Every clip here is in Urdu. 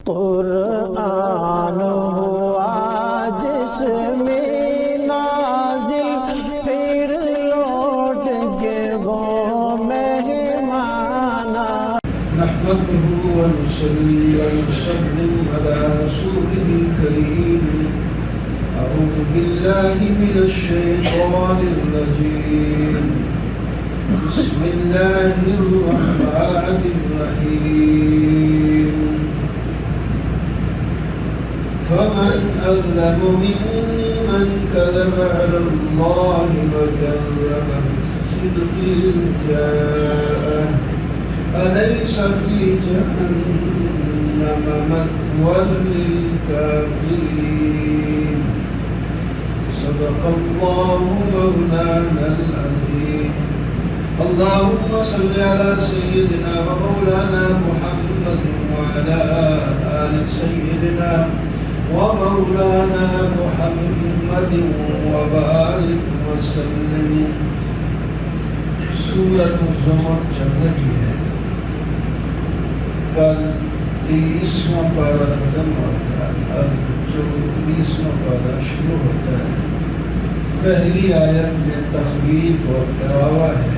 قرآن ہوا جس میں نازل پھر لوٹ کے وہ مہمان نحمده ونصلي ونسلم على رسوله الكريم أعوذ بالله من الشيطان الرجيم بسم الله الرحمن الرحيم فمن أظلم ممن كذب على الله وكذب بالصدق إذ جاءه أليس في جهنم مثوى للكافرين صدق الله مولانا العظيم اللهم صل على سيدنا ومولانا محمد وعلى آل سيدنا ومولانا محمد وبارك وسلم. سورۃ الزمر چل رہی ہے. کل 30واں پارہ ختم ہوتا ہے، اب 24واں پارہ شروع ہوتا ہے. پہلی آیت میں تخویف اور ڈراوا ہے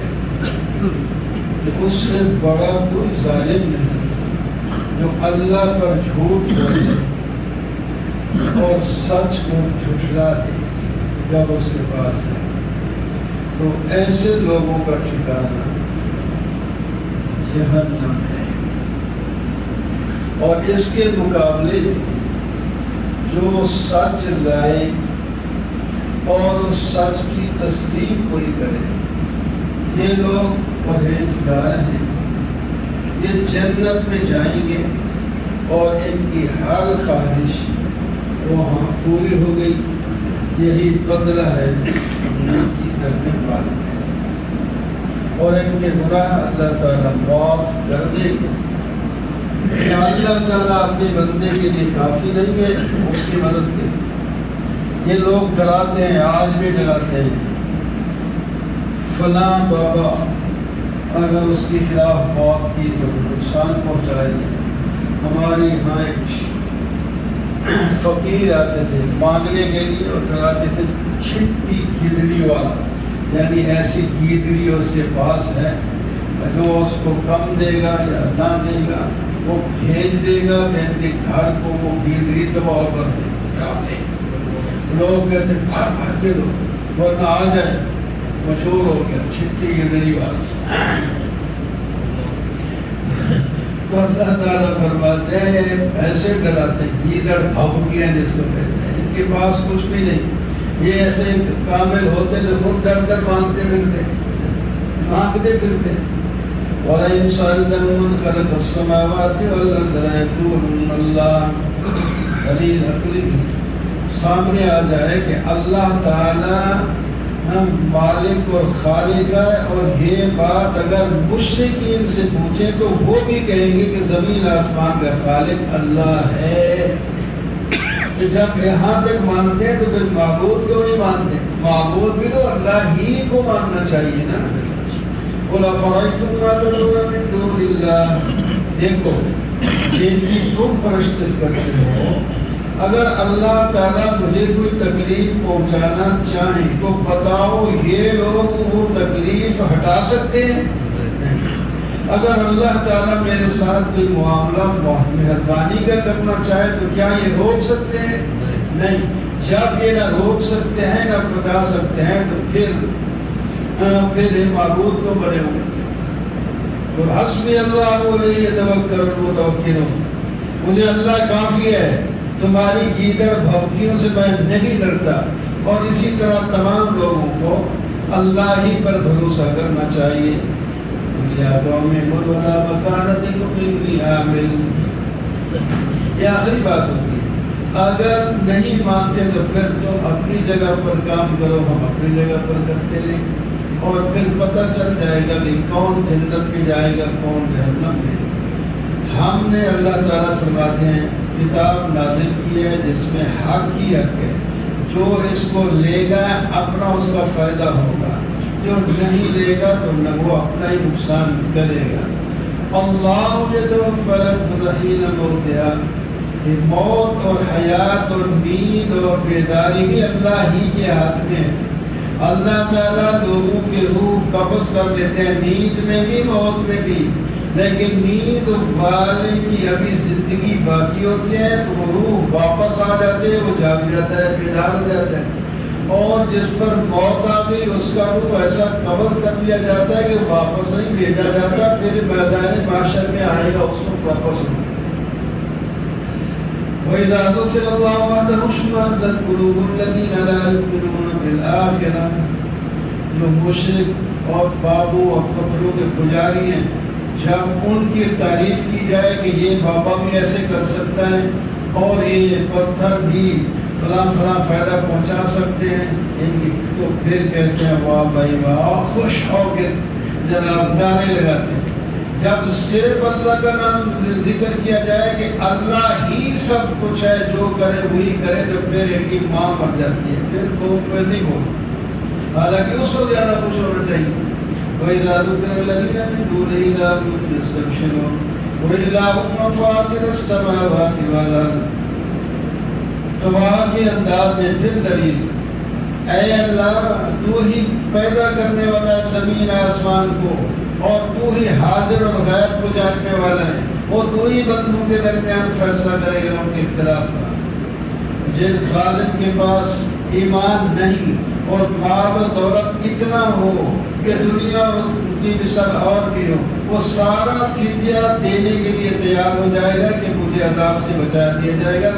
کہ اس سے بڑا کوئی ظالم نہیں جو اللہ پر جھوٹ بولے اور سچ کو جھٹلا دے جب اس کے پاس ہے. تو ایسے لوگوں کا ٹھکانہ جہنم ہے. اور اس کے مقابلے جو سچ لائے اور اس سچ کی تصدیق پوری کرے، یہ لوگ پرہیزگار ہیں، یہ جنت میں جائیں گے اور ان کی ہر خواہش وہاں پوری ہو گئی. یہی بدلہ ہے نیکی کرنے والے، اور ان کے گناہ اللہ تعالیٰ معاف کر دے گا. اللہ تعالیٰ اپنے بندے کے لیے کافی نہیں ہے، اس کی مدد کے. یہ لوگ ڈراتے ہیں، آج بھی ڈراتے ہیں. فلاں بابا اگر اس کے خلاف موت کی تو نقصان پہنچائے گی. ہمارے یہاں ایک فقیر آتے تھے مانگنے کے لیے اور ڈراتے تھے چھٹی گدڑی والا، یعنی ایسی گدڑی اس کے پاس ہے جو اس کو کم دے گا یا نہ دے گا وہ بھیج دے گا کہ ان کے گھر کو وہ گدڑی تباہ کر دے. لوگ کہتے بھر کے دو ورنہ آ جائے. مشہور ہو گیا چھٹی گدڑی والا. تو اللہ تعالیٰ فرماتے ہیں ایسے ڈراتے گیدڑ بھاؤگیاں جس کو کہتے ہیں، ان کے پاس کچھ بھی نہیں. یہ ایسے کامل ہوتے جو خود ڈر کر مانگتے پھرتے. وَلَئِنْ سَأَلْتَهُم مَّنْ خَلَقَ السَّمَاوَاتِ وَالْأَرْضَ لَيَقُولُنَّ اللَّهُ. دلیل عقلی سامنے آ جائے کہ اللہ تعالیٰ مالک اور خالق ہے. اور یہ بات اگر مشرکین سے پوچھیں تو وہ بھی کہیں گے کہ زمین آسمان کا خالق اللہ ہے. جب یہاں تک مانتے ہیں تو پھر معبود کیوں نہیں مانتے؟ معبود بھی تو اللہ ہی کو ماننا چاہیے نا. قُلْ أَفَرَأَيْتُم مَّا تَدْعُونَ مِن دُونِ اللَّهِ. دیکھو جن کی تم پرستش کرتے ہو، اگر اللہ تعالیٰ مجھے کوئی تکلیف پہنچانا چاہیں تو بتاؤ یہ لوگ وہ تکلیف ہٹا سکتے ہیں؟ اگر اللہ تعالیٰ میرے ساتھ کوئی معاملہ مہربانی کر کرنا چاہے تو کیا یہ روک سکتے ہیں؟ نہیں. جب یہ نہ روک سکتے ہیں نہ بتا سکتے ہیں تو پھر معبود کو بنے ہوئے. اور حسبی اللہ علیہ یتوکل المتوکلون. مجھے اللہ کافی ہے، تمہاری گیدڑ بھوکیوں سے میں نہیں ڈرتا. اور اسی طرح تمام لوگوں کو اللہ ہی پر بھروسہ کرنا چاہیے. یہ آخری بات ہوتی ہے. اگر نہیں مانتے تو پھر تم اپنی جگہ پر کام کرو، ہم اپنی جگہ پر کرتے رہیں، اور پھر پتہ چل جائے گا کہ کون جنت میں جائے گا کون جہنم میں. ہم نے اللہ تعالیٰ فرماتے ہیں کتاب نازل کی ہے جس میں حق ہی حق ہے. جو اس کو لے گا اپنا اس کا فائدہ ہوگا، جو نہیں لے گا تو نہ وہ اپنا ہی نقصان کرے گا. اللہ یتوفی الانفس حین موتها کہ موت اور حیات اور نیند اور بیداری بھی اللہ ہی کے ہاتھ میں ہے۔ اللہ تعالیٰ لوگوں کی روح قبض کر لیتے ہیں، نیند میں بھی موت میں بھی، لیکن نیند والے کی ابھی زندگی باقی ہوتی ہے تو وہ روح واپس آ جاتے ہیں، وہ جاگ جاتا ہے، بیدار ہو جاتا ہے۔ اور جس پر موت آ گئی اس کا روح ایسا قبض کر دیا جاتا ہے کہ واپس نہیں بھیجا جاتا، پھر میدان محشر میں آئے گا اس کو واپس ہو۔ وَإِذَا ذُكِرَ اللَّهُ وَحْدَهُ اشْمَأَزَّتْ قُلُوبُ الَّذِينَ لَا يُؤْمِنُونَ بِالْآخِرَةِ۔ جو مشرک اور بابو اور پتھروں کے پجاری ہیں، جب ان کی تعریف کی جائے کہ یہ بابا بھی ایسے کر سکتا ہے اور یہ پتھر بھی فلاں فلاں فائدہ پہنچا سکتے ہیں ان کی، تو پھر کہتے ہیں واہ بھائی واہ، خوش ہو کے جناب گانے لگاتے ہیں۔ جب صرف اللہ کا نام ذکر کیا جائے کہ اللہ ہی سب کچھ ہے، جو کرے وہی کرے، تو پھر ان کی ماں مر جاتی ہے، پھر تو پھر نہیں بولتا، حالانکہ اس کو زیادہ خوش ہونا چاہیے۔ وَإِذَا ذُكِرَ الَّذِينَ مِن دُونِهِ إِذَا هُمْ يَسْتَبْشِرُونَ قُلِ اللَّهُمَّ فَاطِرَ السَّمَاوَاتِ وَالْأَرْضِ۔ تو وہاں کے انداز میں پھر دلیل، اے اللہ تو ہی پیدا کرنے والا ہے زمین آسمان کو، اور تو ہی حاضر اور غیب کو جاننے والا ہے، وہ تو ہی بندوں کے درمیان فیصلہ کرے گا ان کے اختلاف کا۔ جن ظالم کے پاس ایمان نہیں اور مال و دولت کتنا ہو کہ دنیا کی مثال اور بھی ہو، وہ سارا فدیہ دینے کے لیے تیار ہو جائے گا کہ مجھے عذاب سے بچا دیا جائے گا،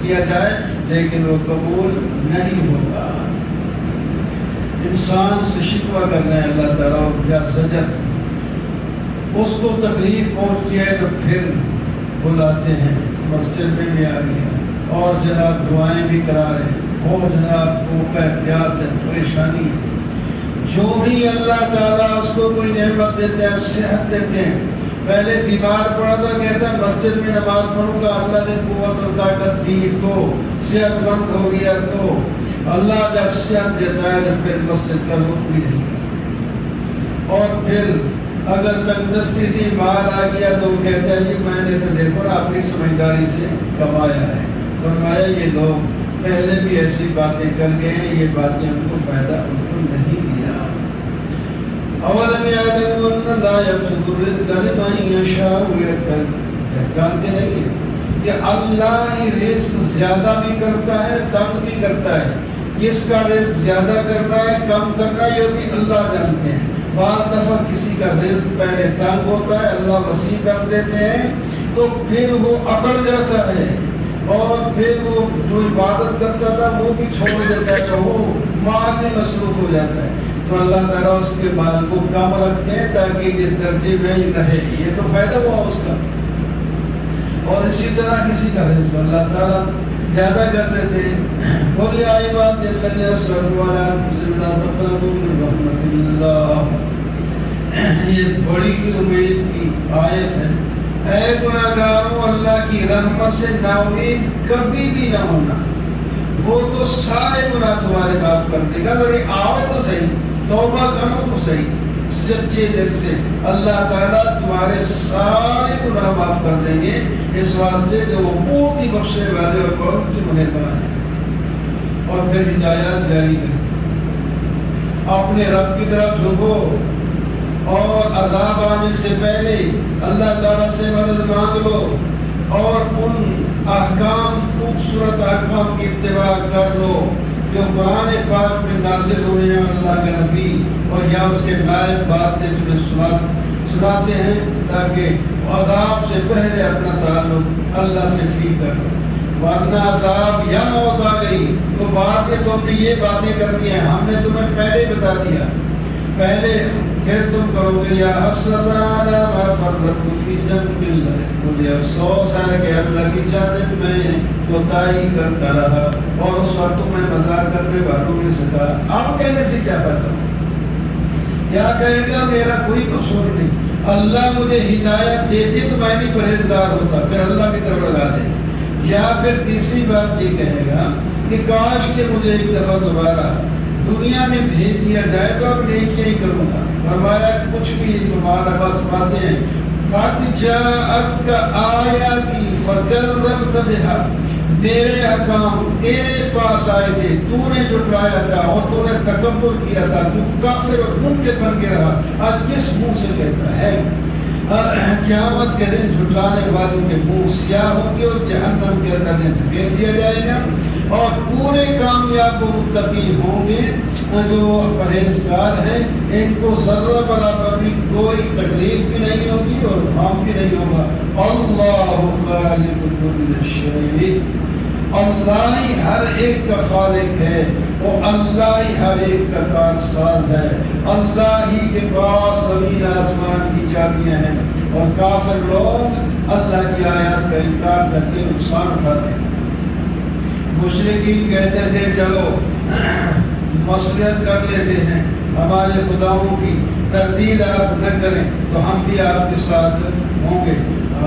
کیا جائے، لیکن وہ قبول نہیں ہوگا۔ انسان سے شکوہ کرنا ہے اللہ تعالیٰ یا زجر، اس کو تکلیف پہنچتی ہے تو پھر بلاتے ہیں مسجد میں بھی آ گیا، اور جناب دعائیں بھی کرا رہے ہیں، اور جناب بھوک ہے، پیاس ہے، پریشانی ہے۔ جو بھی اللہ تعالیٰ اس کو کوئی نعمت دیتے ہیں، صحت دیتے ہیں، پہلے بیمار پڑا تھا کہتا ہے مسجد میں نماز پڑھوں گا، اللہ نے قوت اور طاقت دی تو صحت مند ہو گیا، تو اللہ جب صحت دیتا ہے تو پھر مسجد کا رخ بھی نہیں، اور پھر اگر تندرستی تھی مال آ گیا تو کہتا ہے جی میں نے تو دیکھو نا اپنی سمجھداری سے کمایا ہے، فرمایا یہ لوگ پہلے بھی ایسی باتیں کر گئے ہیں، یہ باتیں ان کو فائدہ ان کو نہیں دیا۔ اولم یعلموا ان لا یبسط الرزق لمن یشاء ویقدر، جانتے نہیں کہ اللہ ہی رزق زیادہ بھی کرتا ہے تنگ بھی کرتا ہے، کس کا رزق زیادہ کرنا ہے کم کرنا ہے یہ بھی اللہ جانتے ہیں۔ بعض دفعہ کسی کا رزق پہلے تنگ ہوتا ہے، اللہ وسیع کر دیتے ہیں تو پھر وہ اکڑ جاتا ہے، اور پھر وہ جو عبادت کرتا تھا وہ بھی چھوڑ دیتا ہے، تو وہ مال میں مصروف ہو جاتا ہے، تو اللہ تعالیٰ اس کے مال کو کم رکھتے ہیں تاکہ اس درجے میں ہی رہے، یہ تو فائدہ ہوا اس کا۔ اور اسی طرح کسی کا رزق اللہ تعالیٰ زیادہ کر دیتے ہیں۔ بولے آئی بات یہ بڑی امید کی آیت ہے، اے گناہگاروں اللہ کی رحمت سے نا امید کبھی بھی نہ ہونا، وہ تو سارے گناہ تمہارے معاف کر دے گا، اگر آؤ تو صحیح، توبہ کرو تو صحیح، سچے دل سے اللہ تعالیٰ تمہارے سارے گناہ معاف کر دیں گے، اس واسطے کہ وہ بہت ہی بخشنے والے اور بہت ہی مہربان ہیں۔ اور پھر ہدایات جاری کریں، اپنے رب کی طرف جھکو، اور عذاب آنے سے پہلے اللہ تعالیٰ سے مدد مانگ لو، اور ان احکام خوبصورت احکام کی اتباع کر لو جو قرآن پاک میں نازل ہوئے ہیں، اللہ کے نبی اور یا اس کے نائب باتیں تمہیں سناتے ہیں، تاکہ عذاب سے پہلے اپنا تعلق اللہ سے ٹھیک کر لو، ورنہ عذاب یا موت آ گئی تو بعد میں تم نے یہ باتیں کرنی ہیں، ہم نے تمہیں پہلے بتا دیا، پہلے پھر تم کرو گے یا حسرت علی ما فرطت فی جنب اللہ، مجھے افسوس ہے کہ اللہ کی جانب میں کوتاہی کرتا رہا، اور اس وقت میں مزاق کرنے والوں میں سے تھا۔ اب کہنے سے کیا فائدہ، کیا کہے گا میرا کوئی قصور نہیں، اللہ مجھے ہدایت دیتی تو میں بھی پرہیزگار ہوتا، پھر اللہ کی طرف لگا دے، یا پھر تیسری بات یہ کہے گا کہ کاش کہ مجھے ایک دفعہ دوبارہ دنیا میں بھیج دیا جائے تو اب نیکیاں ہی کروں گا۔ فرمایا کچھ بھی تمہارا بس باتیں قد جاءتك آیاتی فکذبت بها، میرے احکام تیرے پاس آئے تھے، تو نے جھٹلایا تھا اور تو نے تکبر کیا تھا، تو کافر اور منکر بن کے رہا، آج کس منہ سے کہتا ہے؟ قیامت کے دن جھٹلانے والوں کے منہ سیاہ ہوں گے اور جہنم کے اندر دھکیل دیا جائے گا، اور پورے کامیاب و متقی ہوں گے جو پرہیزگار ہیں، ان کو ذرہ برابر بھی کوئی تکلیف بھی نہیں ہوگی اور غم بھی نہیں ہوگا۔ اللہ خالق کل شیء، اللہ ہی ہر ایک کا خالق ہے، وہ اللہ ہی ہر ایک کا کارساز ہے، اللہ ہی کے پاس زمین آسمان کی چابیاں ہیں، اور کافر لوگ اللہ کی آیات کا انکار کر کے نقصان اٹھاتے ہیں۔ مشرکین کہتے تھے چلو مصلحت کر لیتے ہیں، ہمارے خداؤں کی تردید آپ نہ کریں تو ہم بھی آپ کے ساتھ ہوں گے،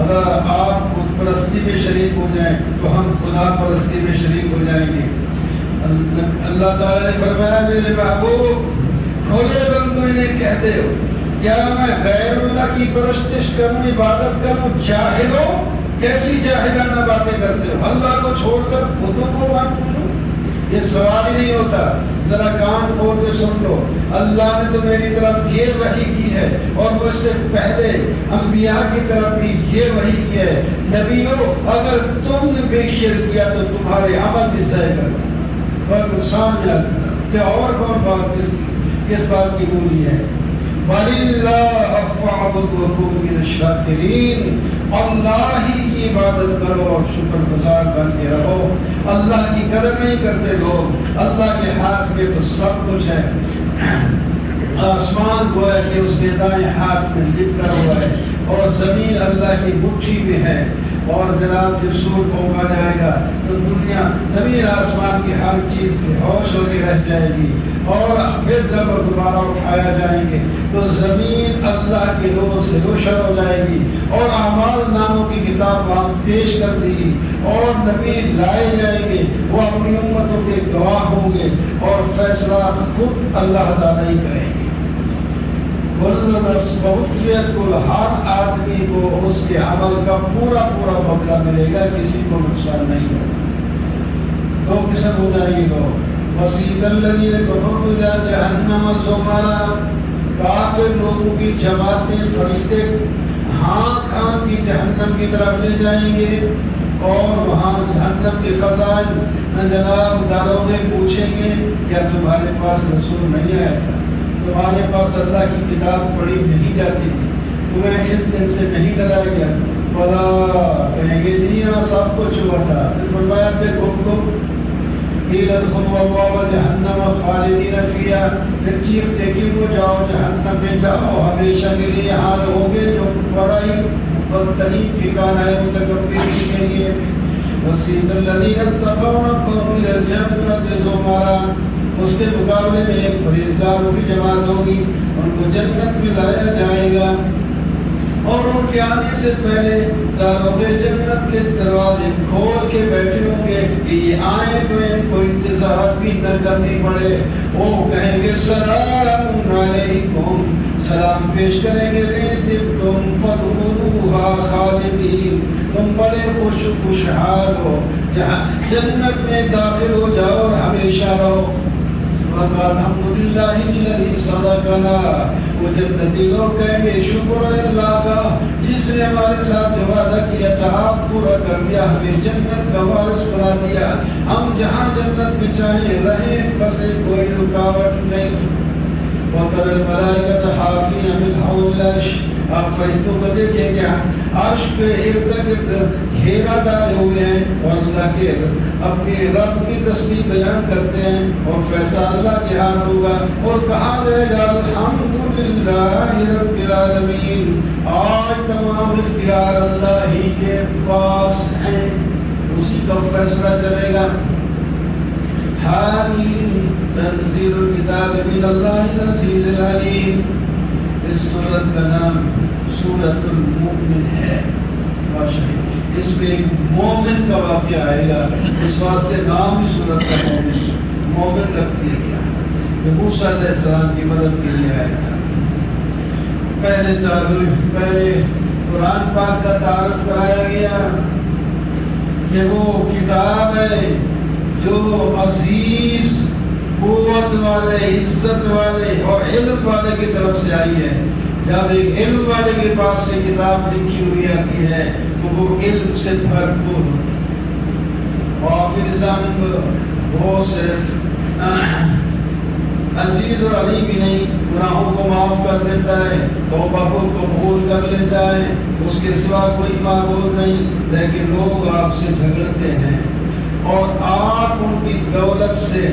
اگر آپ خود پرستی میں شریک ہو جائیں تو ہم خدا پرستی میں شریک ہو جائیں گے۔ اللہ تعالیٰ نے فرمایا میرے محبوب کھولے بندوں انہیں کہتے ہو کیا میں غیر اللہ کی پرستش کروں، عبادت کروں؟ جاہل ہو، کیسی جاہلانہ باتیں کرتے ہو، اللہ کو چھوڑ کر خودوں کو مانتے ہو؟ یہ سوال ہی نہیں ہوتا، ذرا کان کھول کے سن لو، اللہ نے تو میری طرف یہ وحی کی ہے اور مجھ سے پہلے انبیاء کی طرف بھی یہ وحی کی ہے، نبیوں اگر تم نے بے شرک کیا تو تمہارے عمل بھی ضائع کرنا اور نقصان یاد کرنا، کیا اور کون بات کس بات کی بولی ہے؟ وَلِلَّهِ فَاعْبُدْ وَكُن مِّنَ الشَّاكِرِينَ، اللہ ہی کی عبادت کرو اور شکر گزار بن کے رہو۔ اللہ کی قدر نہیں کرتے لوگ، اللہ کے ہاتھ میں تو سب کچھ ہے، آسمان گویا کہ اس کے دائیں ہاتھ میں لپٹا ہوا ہے، اور زمین اللہ کی مٹھی میں ہے، اور جناب جب سور پھونکا جائے گا تو دنیا زمین آسمان کی ہر چیز بے ہوش ہو کے رہ جائے گی، اور پھر جب دوبارہ اٹھایا جائیں گے تو زمین اللہ کے نور سے روشن ہو جائے گی، اور اعمال ناموں کی کتاب وہاں پیش کر دی گی، اور نبی لائے جائیں گے، وہ اپنی امتوں کے گواہ ہوں گے، اور فیصلہ خود اللہ تعالیٰ ہی کریں گے۔ کل نفس بوفیت، کل ہر آدمی کو اس کے عمل کا پورا پورا بدلہ ملے گا، کسی کو نقصان نہیں ہوگا۔ دو قسم ہو جائیں گے لوگ، وَسِيقَ الَّذِينَ كَفَرُوا إِلَىٰ جَهَنَّمَ زُمَرًا، کافر لوگوں کی جماعتیں فرشتے ہانک ہانک کی جہنم کی طرف لے جائیں گے، اور وہاں جہنم کے خزائن جناب داروغے پوچھیں گے کیا تمہارے پاس رسول نہیں آیا تھا؟ تمہارے پاس اللہ کی کتاب پڑھی نہیں جاتی تھی؟ تمہیں اس دن سے نہیں ڈرایا گیا؟ بلا کہیں گے جی ہاں سب کچھ ہوا تھا۔ پھر فرمایا پھر حکم قیل ادخلوا ابواب جہنم خالدین فیہا، پھر چیختے کہ وہ جاؤ جہنم میں جاؤ، ہمیشہ کے لیے یہاں رہو گے، جو بڑا ہی بدترین ٹھکانہ ہے متکبرین کے لیے۔ وَسِيقَ الَّذِينَ اتَّقَوْا رَبَّهُمْ إِلَى الْجَنَّةِ زُمَرًا، اس کے مقابلے میں ایک پرہیزگاروں کی جماعت ہوگی، ان کو جنت میں لایا جائے گا، اور ان کے آنے سے پہلے داروغے جنت کے دروازے کھول کے بیٹھے ہوں گے کہ یہ آئیں تو ان کو انتظار بھی نہ کرنی پڑے۔ وہ کہیں گے سلام علیکم، سلام پیش کریں گے، طبتم فادخلوها خالدین، تم بڑے خوشحال ہو، جہاں جنت میں داخل ہو جاؤ اور ہمیشہ رہو۔ الحمدللہ الذی صدقنا، وہ جنتی لوگ کہیں گے شکر ہے اللہ کا جس نے ہمارے ساتھ وعدہ کیا تھا آپ پورا کر دیا، ہمیں جنت کا وارث بنا دیا، ہم جہاں جنت میں چاہیں رہیں، بس کوئی رکاوٹ نہیں۔ وَتَرَى الْمَلَائِكَةَ حَافِينَ مِنْ حَوْلِ الْعَرْشِ، آپ فرشتوں کو دیکھیں گے عرش پہ ارد گرد گھیرا ڈالے ہوئے ہیں، اور اللہ کے اپنے رب کی تسبیح بیان کرتے ہیں، اور فیصلہ اللہ کے ہاتھ ہوگا، اور کہا جائے گا الحمدللہ رب العالمین، آج تمام اختیار اللہ ہی کے پاس ہیں، اسی کا فیصلہ چلے گا۔ حامیم تنزیل الکتاب من اللہ العزیز العلیم، اس سورت کا نام سورۃ المؤمن ہے، اس میں ایک مومن کا واقعہ آئے گا، اس واسطے نام بھی سورت کا مومن رکھ دیا گیا، جو موسیٰ علیہ السلام کی مدد کے لیے آئے گا۔ پہلے قرآن پاک کا تعارف کرایا گیا کہ وہ کتاب ہے جو عزیز، قوت والے، عزت والے اور علم والے کی طرف سے آئی ہے۔ جب ایک علم والے کے پاس سے کتاب لکھی ہوئی آتی ہے تو وہ علم سے بھرپور، اور پھر وہ صرف عزیز اور علیم ہی نہیں، گناہوں کو معاف کر دیتا ہے، توبہ کو قبول کر لیتا ہے، اس کے سوا کوئی معبود نہیں۔ لیکن لوگ آپ سے جھگڑتے ہیں اور آپ ان کی دولت سے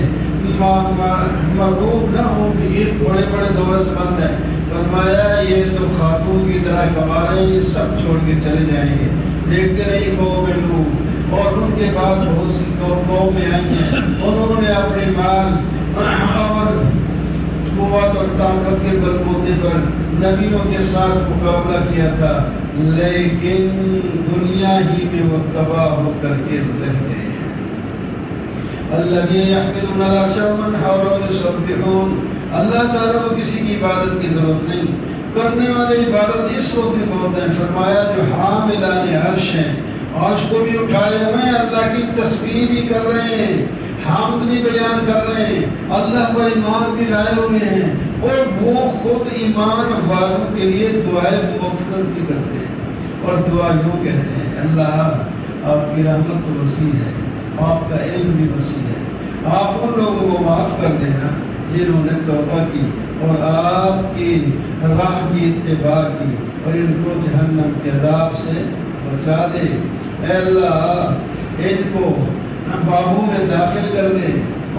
مرغوب نہ ہوں کہ یہ بڑے بڑے دولت مند ہیں۔ فرمایا یہ تو خاتون کی طرح کما رہے ہیں، یہ سب چھوڑ کے چلے جائیں گے۔ دیکھتے رہی قوم لوگ، اور ان کے بعد بہت سی قومیں آئی ہیں، انہوں نے اپنے مال اور قوت اور طاقت کے بلبوتے پر نبیوں کے ساتھ مقابلہ کیا تھا، لیکن دنیا ہی میں وہ تباہ ہو کر کے رہ گئے۔ الذين يحملون العرش ومن حوله يسبحون، اللہ تعالیٰ کو کسی کی عبادت کی ضرورت نہیں، کرنے والے عبادت اس وقت بھی بہت ہیں۔ فرمایا جو حاملان عرش ہیں، عرش کو بھی اٹھائے ہوئے ہیں، اللہ کی تسبیح بھی کر رہے ہیں، حمد بھی بیان کر رہے ہیں، اللہ پر ایمان بھی لائے ہوئے ہیں، اور وہ خود ایمان والوں کے لیے دعائیں مغفرت بھی کرتے ہیں، اور دعا یوں کہتے ہیں اللہ آپ کی رحمت تو وسیع ہے، آپ کا علم بھی وسیع ہے، آپ ان لوگوں کو معاف کر دینا جنہوں نے توبہ کی اور آپ کی راہ کی اتباع کی، اور ان کو جہنم کے عذاب سے بچا دے۔ اے اللہ ان کو باغوں میں داخل کر دے،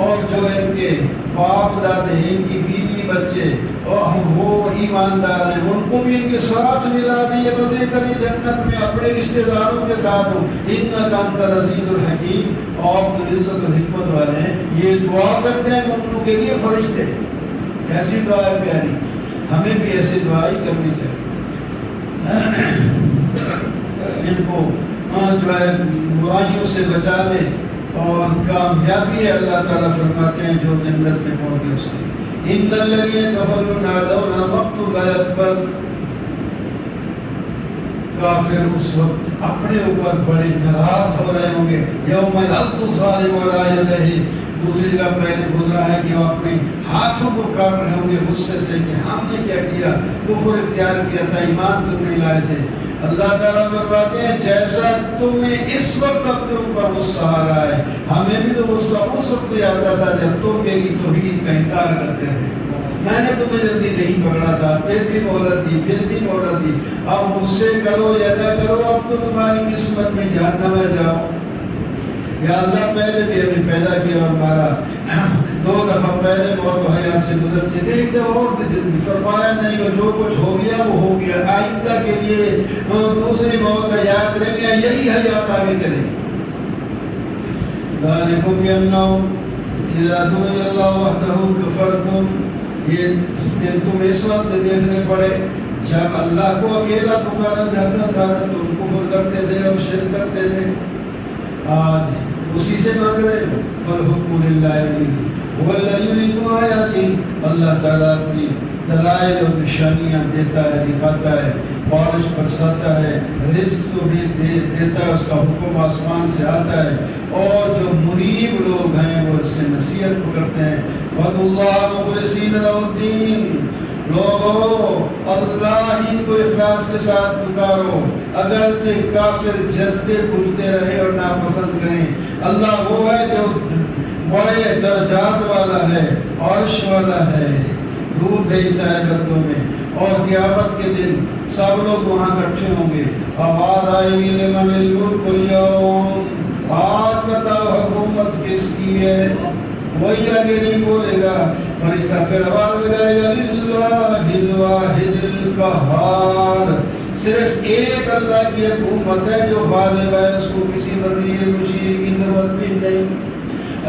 اور جو ان کے باپ دادے، ان کی بیوی بچے اور وہ ایماندار ہیں ان کو بھی ان کے ساتھ ملا دے، یہ بدری تری جنت میں اپنے رشتہ داروں کے ساتھ ہوں۔ انک انت العزیز الحکیم، آپ تو عزت و حکمت والے ہیں۔ یہ دعا کرتے ہیں مومنوں کے لیے فرشتے، ایسی دعا ہے پیاری، ہمیں بھی ایسی دعائی کرنی چاہیے۔ ان کو جو ہے برائیوں سے بچا دے، اور کامیابی اللہ تعالیٰ فرماتے ہیں جو جنت میں پہنچ گئے اس کی۔ ان الذین کفروا نادوا الوقت لا يقبل، کافر اس وقت اپنے اوپر بڑے ناراض ہو رہے ہوں گے۔ یوم یعض الظالم علی یدیہ، دوسری جگہ پہلے گزرا ہے کہ وہ اپنے ہاتھوں کو کاٹ رہے ہوں گے غصے سے کہ ہم نے کیا کیا، کفر اختیار کیا تھا، ایمان تم نہیں لائے تھے۔ اللہ تعالیٰ فرماتے ہیں جیسا تمہیں اس وقت اپنے اوپر غصہ آ رہا ہے، ہمیں بھی تو غصہ اس وقت آتا تھا جب تم میری توحید کا انکار کرتے تھے۔ میں نے تمہیں جلدی نہیں پکڑا تھا، پھر بھی مہلت دی، پھر بھی مہلت دی، اب غصے کرو یا نہ کرو، اب تو تمہاری قسمت میں جہنم میں جاؤ۔ یا اللہ پہلے بھی ہمیں پیدا کیا اور مارا، 2 دفعہ پہلے موت و حیات سے گزر چکے، ایک دفعہ اور فرمایا نہیں، جو کچھ ہو گیا وہ ہو گیا، آئندہ کے لیے دوسری موت کا یاد رہیں گے، یہی حیات آگے چلے گی۔ ذالکم بأنہ اذا دعی اللہ وحدہ کفرتم، یہ تم اس وقت دیکھنے پڑے جب اللہ کو اکیلا پکارا جاتا تھا تو تم کفر کرتے تھے اور شرک کرتے تھے، آج اسی سے مانگ رہے ہو۔ والحکم للہ هو الذی یریکم آیاتہ، اللہ تعالیٰ اپنی دلائل اور نشانیاں دیتا ہے، دکھاتا ہے، بارش برساتا ہے، رزق کو بھی دیتا ہے، اس کا حکم آسمان سے آتا ہے، اور جو منیب لوگ ہیں وہ اس سے نصیحت پکڑتے ہیں۔ وَادْعُوا اللَّهَ مُخْلِصِينَ لَهُ الدِّينَ، لوگو اللہ ہی کو اخلاص کے ساتھ پکارو، اگرچہ کافر جلتے بجھتے رہے اور ناپسند کریں۔ اللہ وہ ہے جو بڑے درجات والا ہے، عرش والا ہے، دودھ بھیجتا ہے گردوں میں، اور قیامت کے دن سب لوگ وہاں اکٹھے ہوں گے۔ آواز آئے گی لمن الملک اليوم، آج بتاؤ حکومت کس کی ہے؟ وہی آگے نہیں بولے گا، فرشتہ پھر آواز لگائے گا للہ الواحد القہار، صرف ایک اللہ کی حکومت ہے جو غالب ہے، اس کو کسی وزیر مشیر کی ضرورت بھی نہیں۔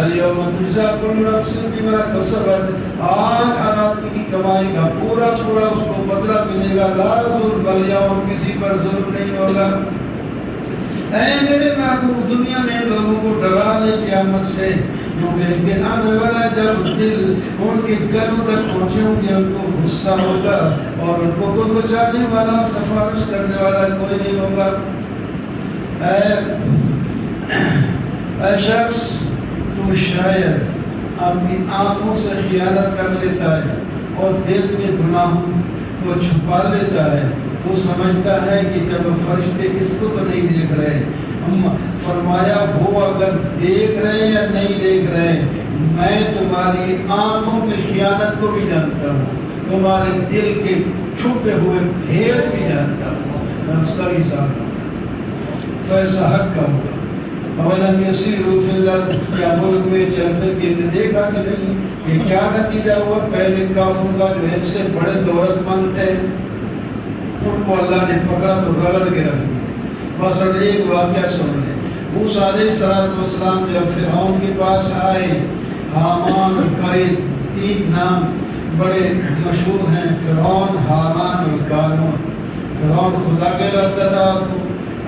اليوم تجزا كل نفس بما كسبت، آج ہر آدمی کی کمائی کا پورا پورا اس کو بدلہ ملے گا، لا ظلم اليوم، کسی پر ظلم نہیں ہوگا۔ اے میرے محبوب، دنیا میں لوگوں کو ڈرا لے قیامت سے، لیکن آنے والا جب دل ان کے گلوں تک پہنچے ہوں گے ان کو غصہ ہوگا اور ان کو کوئی بچانے والا سفارش کرنے والا کوئی نہیں ہوگا. اے شخص تو شاید اپنی آنکھوں سے خیانت کر لیتا ہے اور دل میں گناہوں کو چھپا لیتا ہے. وہ سمجھتا ہے کہ جب فرشتے اس کو تو نہیں دیکھ رہے. فرمایا وہ اگر دیکھ رہے یا نہیں دیکھ رہے میں تمہاری آنکھوں کی خیانت کو بھی جانتا ہوں, تمہارے دل کے چھپے ہوئے بھید بھی جانتا ہوں, میں اس کا بھی حساب ہوں. فیصلہ حق کا ہوگا. اولم یسیروا فی الارض, کیا ملک میں چل کر کے دیکھا کہ نہیں کہ کیا نتیجہ ہوا پہلے کافروں کا جو ان سے بڑے دولت مند تھے ان کو اللہ نے پکڑا تو رگڑ کے رکھ دیا. بس ایک واقعہ سن لیں. موسیٰ علیہ السلام جب فرعون کے پاس آئے, حامان کا 3 نام بڑے مشہور ہیں, فرعون, حامان اور قارون. فرعون خدا کہلاتا تھا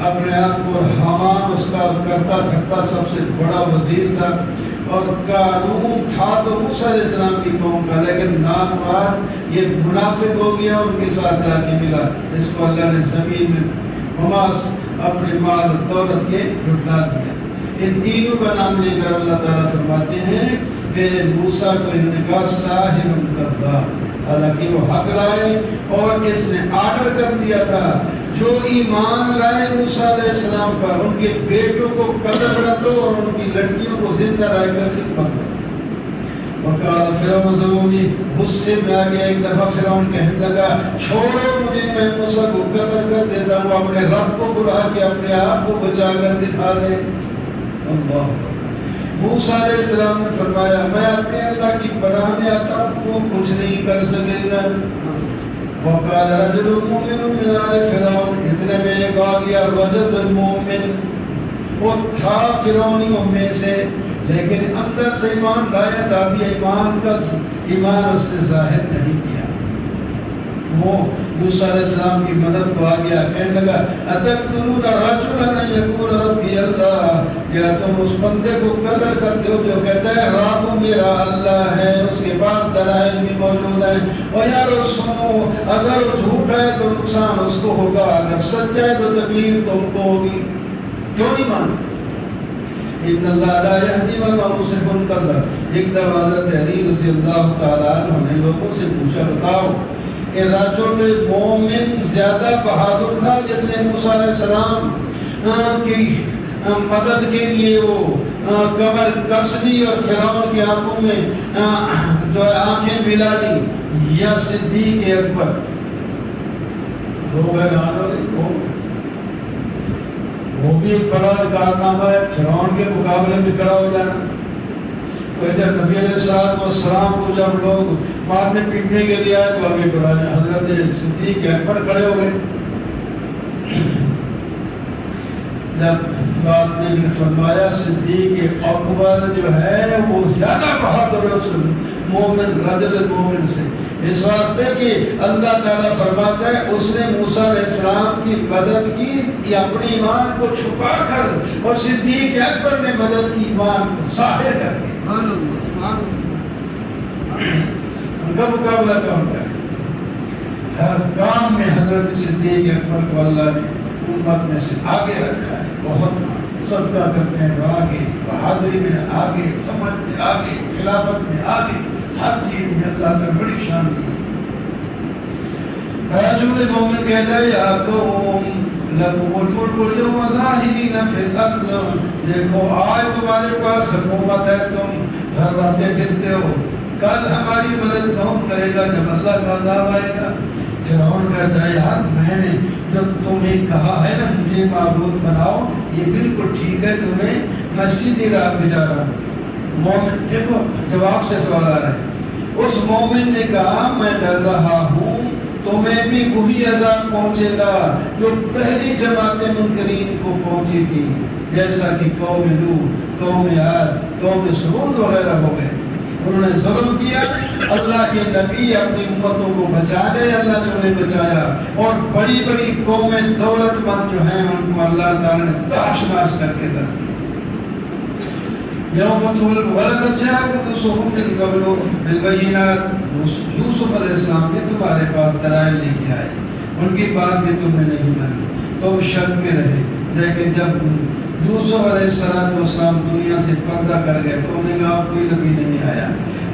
اپنے آپ کو, حامان اس کا کرتا دھرتا سب سے بڑا وزیر تھا, اور قارون تھا تو موسیٰ علیہ السلام کی قوم کا, لیکن نام مراد یہ منافق ہو گیا, ان کے ساتھ جا کے ملا. اس کو اللہ نے زمین میں خماس اپنے مال و دولت کے لٹا دیا. ان تینوں کا نام لے کر اللہ تعالیٰ فرماتے ہیں کہ موسیٰ کو انہوں نے کہا ساحر کذاب, حالانکہ وہ حق لائے اور اس نے آرڈر کر دیا تھا جو ایمان لائے موسیٰ علیہ السلام پر ان کے بیٹوں کو قتل نہ دو اور ان کی لڑکیوں کو زندہ رہ کر خدمت کرو. وقال فرعون ذرونی, غصے میں آ گیا ایک دفعہ فرعون کہنے لگا چھوڑو مجھے, میں موسیٰ کو قتل کر دیتا ہوں, اپنے رب کو بلا کے اپنے آپ کو بچا کر دکھا دے. اللہ. موسیٰ علیہ السلام نے فرمایا میں اپنے اللہ کی پناہ میں آتا ہوں, تو کچھ نہیں کر سکے گا. وقال رجل مؤمن من آل فرعون, اتنے میں ایک آ گیا رجل المؤمن, وہ تھا فرعونیوں میں سے لیکن اندر سے ایمان لایا تھا, بھی ایمان اس نے ظاہر نہیں کیا. وہ موسیٰ علیہ السلام کی مدد کو آ گیا, کہنے لگا اتقتلون رجلا ان یقول ربی اللہ, کیا تم اس بندے کو قتل کرتے ہو جو کہتا ہے رب میرا اللہ ہے, اس کے پاس دلائل بھی موجود ہیں. اور یار سنو, اگر جھوٹ ہے تو نقصان اس کو ہوگا, اگر سچ ہے تو تکلیف تم کو ہوگی. کیوں نہیں مانتے؟ ان اللہ لا یہدی من هو مسرف کذاب. ایک دفعہ حضرت علی رضی اللہ تعالیٰ عنہ نے لوگوں سے پوچھا بتاؤ کہ رجل مومن زیادہ بہادر تھا جس نے موسیٰ علیہ السلام کی مدد کے لیے وہ کمر کس لی اور فرعون کی آنکھوں میں جو آنکھیں ملا لی, یا صدیق اکبر؟ وہ بھی ایک بڑا کارنامہ ہے, فرعون کے مقابلے میں کھڑا ہو جانا. تو ادھر نبی علیہ السلام کو جب لوگ مارنے پیٹنے کے لیے آئے تو آگے بڑھا جائے, حضرت صدیق اکبر کھڑے ہو گئے. جب بات نے فرمایا صدیق اکبر جو ہے وہ زیادہ بہادر ہے اس مومن رجل المومن سے, اس واسطے کہ اللہ تعالیٰ فرماتا ہے اس نے موسیٰ علیہ السلام کی مدد کی اپنی ایمان کو چھپا کر, اور صدیق اکبر نے مدد کی ایمان کو ظاہر کر کے. ان کا مقابلہ کون کرے؟ ہر کام میں حضرت صدیق اکبر کو اللہ نے امت میں سے آگے رکھا ہے. بہت صدقہ کرتے ہیں تو آگے, بہادری میں آگے, سمجھ میں آگے, خلافت میں آگے, ہر چیز میں اللہ نے بڑی شان دی. رجل مومن کہتا ہے یا قوم لکم الملک اليوم ظاہرین فی الارض, دیکھو آج تمہارے پاس حکومت ہے, تم گھراتے پھرتے ہو, کل ہماری مدد کون کرے گا جب اللہ کا عذاب آئے گا. فرعون کہتا ہے یار میں نے جو تمہیں کہا ہے نا مجھے معبود بناؤ, یہ بالکل ٹھیک ہے, تمہیں میں سیدھی راہ پہ جا رہا ہوں. مومن دیکھو جواب سے سوال آ رہا ہے. اس مومن نے کہا میں ڈر رہا ہوں تمہیں بھی وہی عذاب پہنچے گا جو پہلی جماعت منکرین کو پہنچی تھی, جیسا کہ قوم نوح, قوم عاد, قوم ثمود وغیرہ ہو گئے. انہوں نے ظلم کیا, اللہ کے نبی اپنی امتوں کو بچا گئے, اللہ نے انہیں بچایا, اور بڑی بڑی قومیں دولت مند جو ہیں ان کو اللہ تعالیٰ نے تاش ناش کر کے رکھ دیا. یوم تولد ولقد جاءکم رسول من قبل بالبینات، یوسف علیہ السلام بھی تمہارے پاس دلائل لے کے آئے، ان کی بات بھی تم نے نہیں مانی، تم شک میں رہے، لیکن جب یوسف علیہ السلام دنیا سے پردہ کر گئے تو انہوں نے کہا کوئی نبی نہیں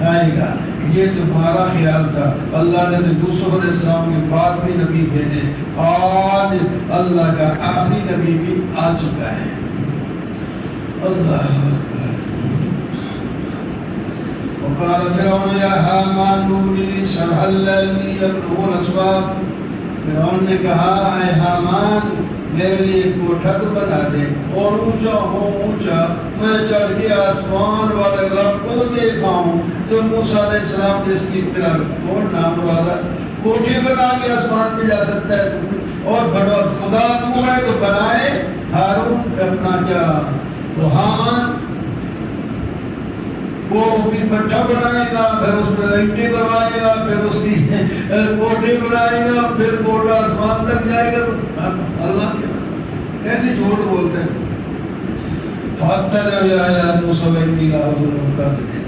آئے گا، یہ تمہارا خیال تھا، اللہ نے یوسف علیہ السلام کے بعد بھی نبی بھیجے، آج اللہ کا آخری نبی بھی آ چکا ہے۔ اللہ وقال فرعون یا حامان ابن لي صرحا لعلی ابلغ الاسباب، فرعون نے کہا اے حامان میرے لیے کوٹھا تو بنا دے اور اونچا ہو اونچا، میں چڑھ کے آسمان والے رب کو دیکھاؤں جو موسیٰ علیہ السلام جس کی اطلاع کون نام والا کوٹھے بنا کے آسمان پہ جا سکتا ہے، اور بڑا خدا تو ہے تو بنائے، ہارون کرنا کیا، تو حامان وہ بھی بٹھا بنائے گا، پھر اس میں اینٹیں بنائے گا، پھر اس کی کوٹھے بنائے گا، پھر کوٹھا آسمان تک جائے گا، تو اللہ کیسے جھوٹ بولتے ہیں۔ فَأَتَّلَعُ إِلَىٰ مُوسَىٰ وَإِنِّي لَأَظُنُّهُ كَاذِبًا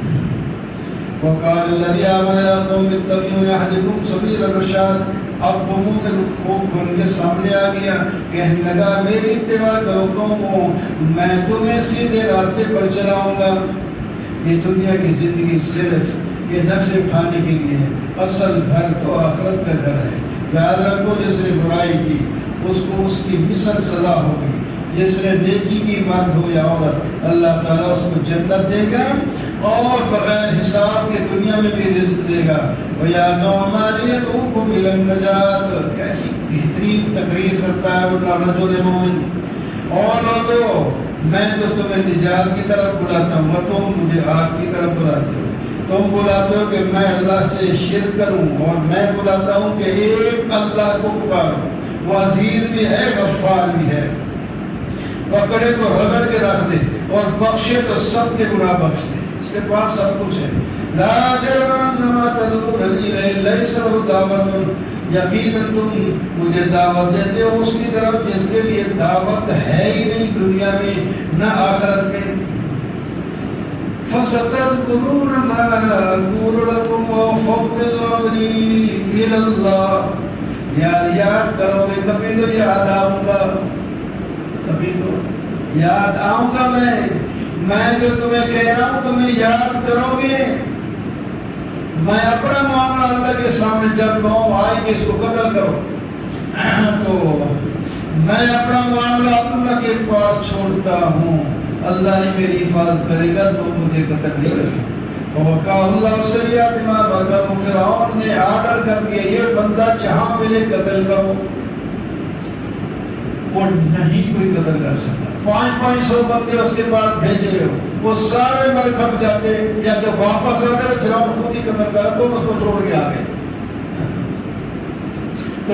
وَقَالَ الَّذِي آمَنَ يَا قَوْمِ اتَّبِعُونِ أَهْدِكُمْ سَبِيلَ الرَّشَادِ، اب قوموں کے خوف ان کے سامنے آ گیا، کہنے لگا میری اتباع کرو قوموں، میں تمہیں سیدھے راستے پر چلاؤں گا۔ یہ دنیا کی زندگی صرف یہ نفع اٹھانے کے لیے ہے، اصل گھر تو آخرت کا گھر ہے۔ یاد رکھو جس نے برائی کی اس کو اس کی مثل سزا ہوگی، جس نے نیکی کی مرد ہو یا عورت اللہ تعالیٰ اس کو جنت دے گا اور بغیر حساب کے دنیا میں بھی رزق دے گا۔ وَيَا قَوْمَ يَدْعُوكُمْ إِلَى النَّجَاةِ، کیسی بہترین تقریر کرتا ہے وہ رجل مومن، اور لوگوں میں تو تمہیں نجات کی طرف بلاتا ہوں اور تم مجھے آگ کی طرف بلاتے ہو، تم بلاتے ہو کہ میں اللہ سے شرک کروں اور میں بلاتا ہوں کہ ایک اللہ کو پکارو، وہ عزیز بھی ہے غفار بھی ہے، پکڑے تو رگڑ کے رکھ دے اور بخشے تو سب کے گناہ بخش دے، اس کے پاس سب کچھ ہے۔ لا جرم ما تدعوننی الیہ لیس لہ دعوۃ، یقیناً تم مجھے دعوت دیتے ہو اس کی طرف جس کے لیے دعوت ہے ہی نہیں دنیا میں نہ آخرت میں۔ فَسَتَذْكُرُونَ مَا أَقُولُ لَكُمْ وَأُفَوِّضُ أَمْرِي إِلَى اللَّهِ، یاد کرو گے کبھی تو یاد آؤں گا، کبھی تو یاد آؤں گا، میں جو تمہیں کہہ رہا ہوں تمہیں یاد کرو گے، میں اپنا معاملہ اللہ کے سامنے جب کہوں آئے کہ اس کو قتل کرو تو میں اپنا معاملہ اللہ کے پاس چھوڑتا ہوں، اللہ ہی میری حفاظت کرے گا تو مجھے قتل نہیں کر سکتا۔ وَوَقَاهُ اللَّهُ سَيِّئَاتِ مَا مَكَرُوا، فرعون نے آرڈر کر دیا یہ بندہ جہاں ملے قتل کرو، وہ نہیں کوئی قتل کر سکتا۔ 500 بندے اس کے بعد بھیجے ہو، وہ سارے مر کھپ جاتے، یا جب واپس آ گئے فرعون خود ہی قتل کر تو اس کو چھوڑ کے آ گئے، تو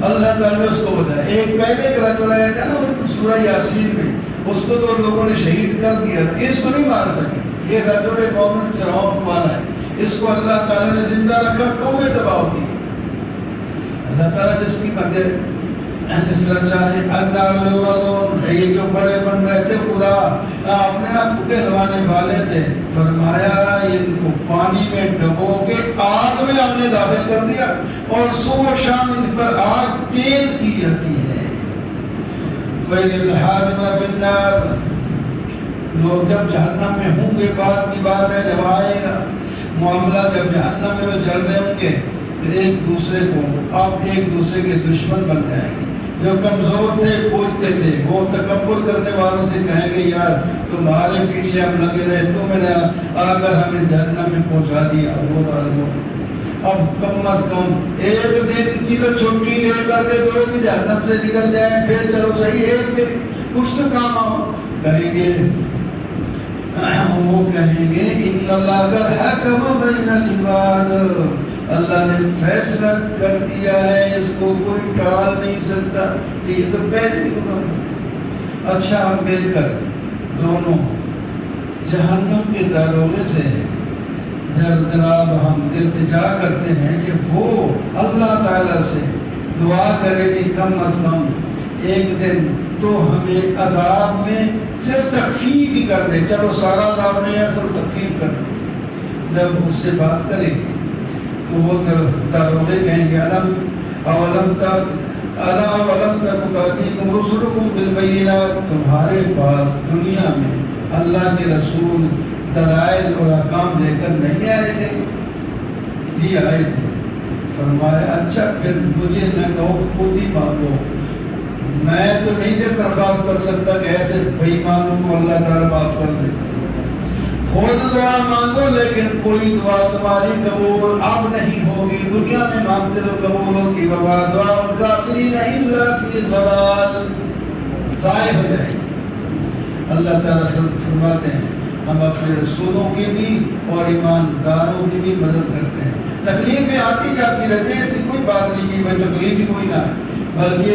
اللہ تعالیٰ نے اس کو بتایا۔ ایک پہلے ایک رجل آیا تھا نا سورہ یاسین میں، اس کو تو لوگوں نے شہید کر دیا، اس کو نہیں مار سکے، یہ رجل مومن فرعون والا ہے، اس کو اللہ تعالیٰ نے زندہ رکھا، قومیں تباہ دی۔ اللہ تعالیٰ جس کی بندے جس طرح چاہے اللہ یہ جو بڑے بن رہے تھے خدا اپنے آپ کو کہلوانے والے تھے، فرمایا ان کو پانی میں ڈبو کے آگ میں ہم نے داخل کر دیا اور صبح و شام ان پر آگ تیز کی جاتی ہے۔ فَإِلْحَادِمَ بِالنَّارِ، لوگ جب جہنم میں ہوں گے، بعد کی بات ہے جب آئے گا معاملہ، جب جہنم میں وہ جل رہے ہوں گے تو ایک دوسرے کو آپ ایک دوسرے کے دشمن بن جائیں گے، جو کمزور تھے پوچھتے تھے وہ تکبر کرنے والوں سے کہیں گے یار تمہارے پیچھے ہم لگے رہے، تم نے آ کر ہمیں جہنم میں پہنچا دیا، وہ اب کم از کم ایک دن کی تو چھٹی لے کر کے دو کہ جہنم سے نکل جائیں، پھر چلو صحیح ایک دن کچھ تو کام آؤ کریں گے۔ وہ کہیں گے ان اللہ قد حکم بین العباد، اللہ نے فیصلہ کر دیا ہے، اس کو کوئی ٹال نہیں سکتا، یہ تو پہلے بھی ہوگا۔ اچھا ہم مل کر دونوں جہنم کے دروازے سے جناب ہم التجا کرتے ہیں کہ وہ اللہ تعالیٰ سے دعا کرے کہ کم از کم ایک دن تو ہمیں عذاب میں صرف تخفیف ہی کر دے. چلو سارا عذاب نہیں ہے، صرف تخفیف کر دے. جب اس سے بات کریں گے تو وہ داروغے کہیں گے اولم تأتیکم رسلکم بالبینات، تمہارے پاس دنیا میں اللہ کے رسول دلائل اور احکام لے کر نہیں آئے تھے؟ جی آئے تھے. فرمایا اچھا پھر مجھے نہ کہو خود ہی مانگو، میں تو نہیں دے درخواست کر سکتا کہ ایسے بھائی مانگوں کو اللہ تعالیٰ معاف کر دے. خود دعا مانگو لیکن کوئی دعا تمہاری قبول اب نہیں ہوگی. دنیا میں مانگتے تو قبول ہوگی، وبا دعا الکافرین الا فی ضلال، ضائع ہو جائے گی. اللہ تعالیٰ فرماتے ہیں ہم اپنے رسولوں کی بھی اور ایمانداروں کی بھی مدد کرتے ہیں. تکلیفیں آتی جاتی رہتے ہیں، اس کی کوئی بات نہیں کہ میں تکلیف ہی کوئی نہ ہے، بلکہ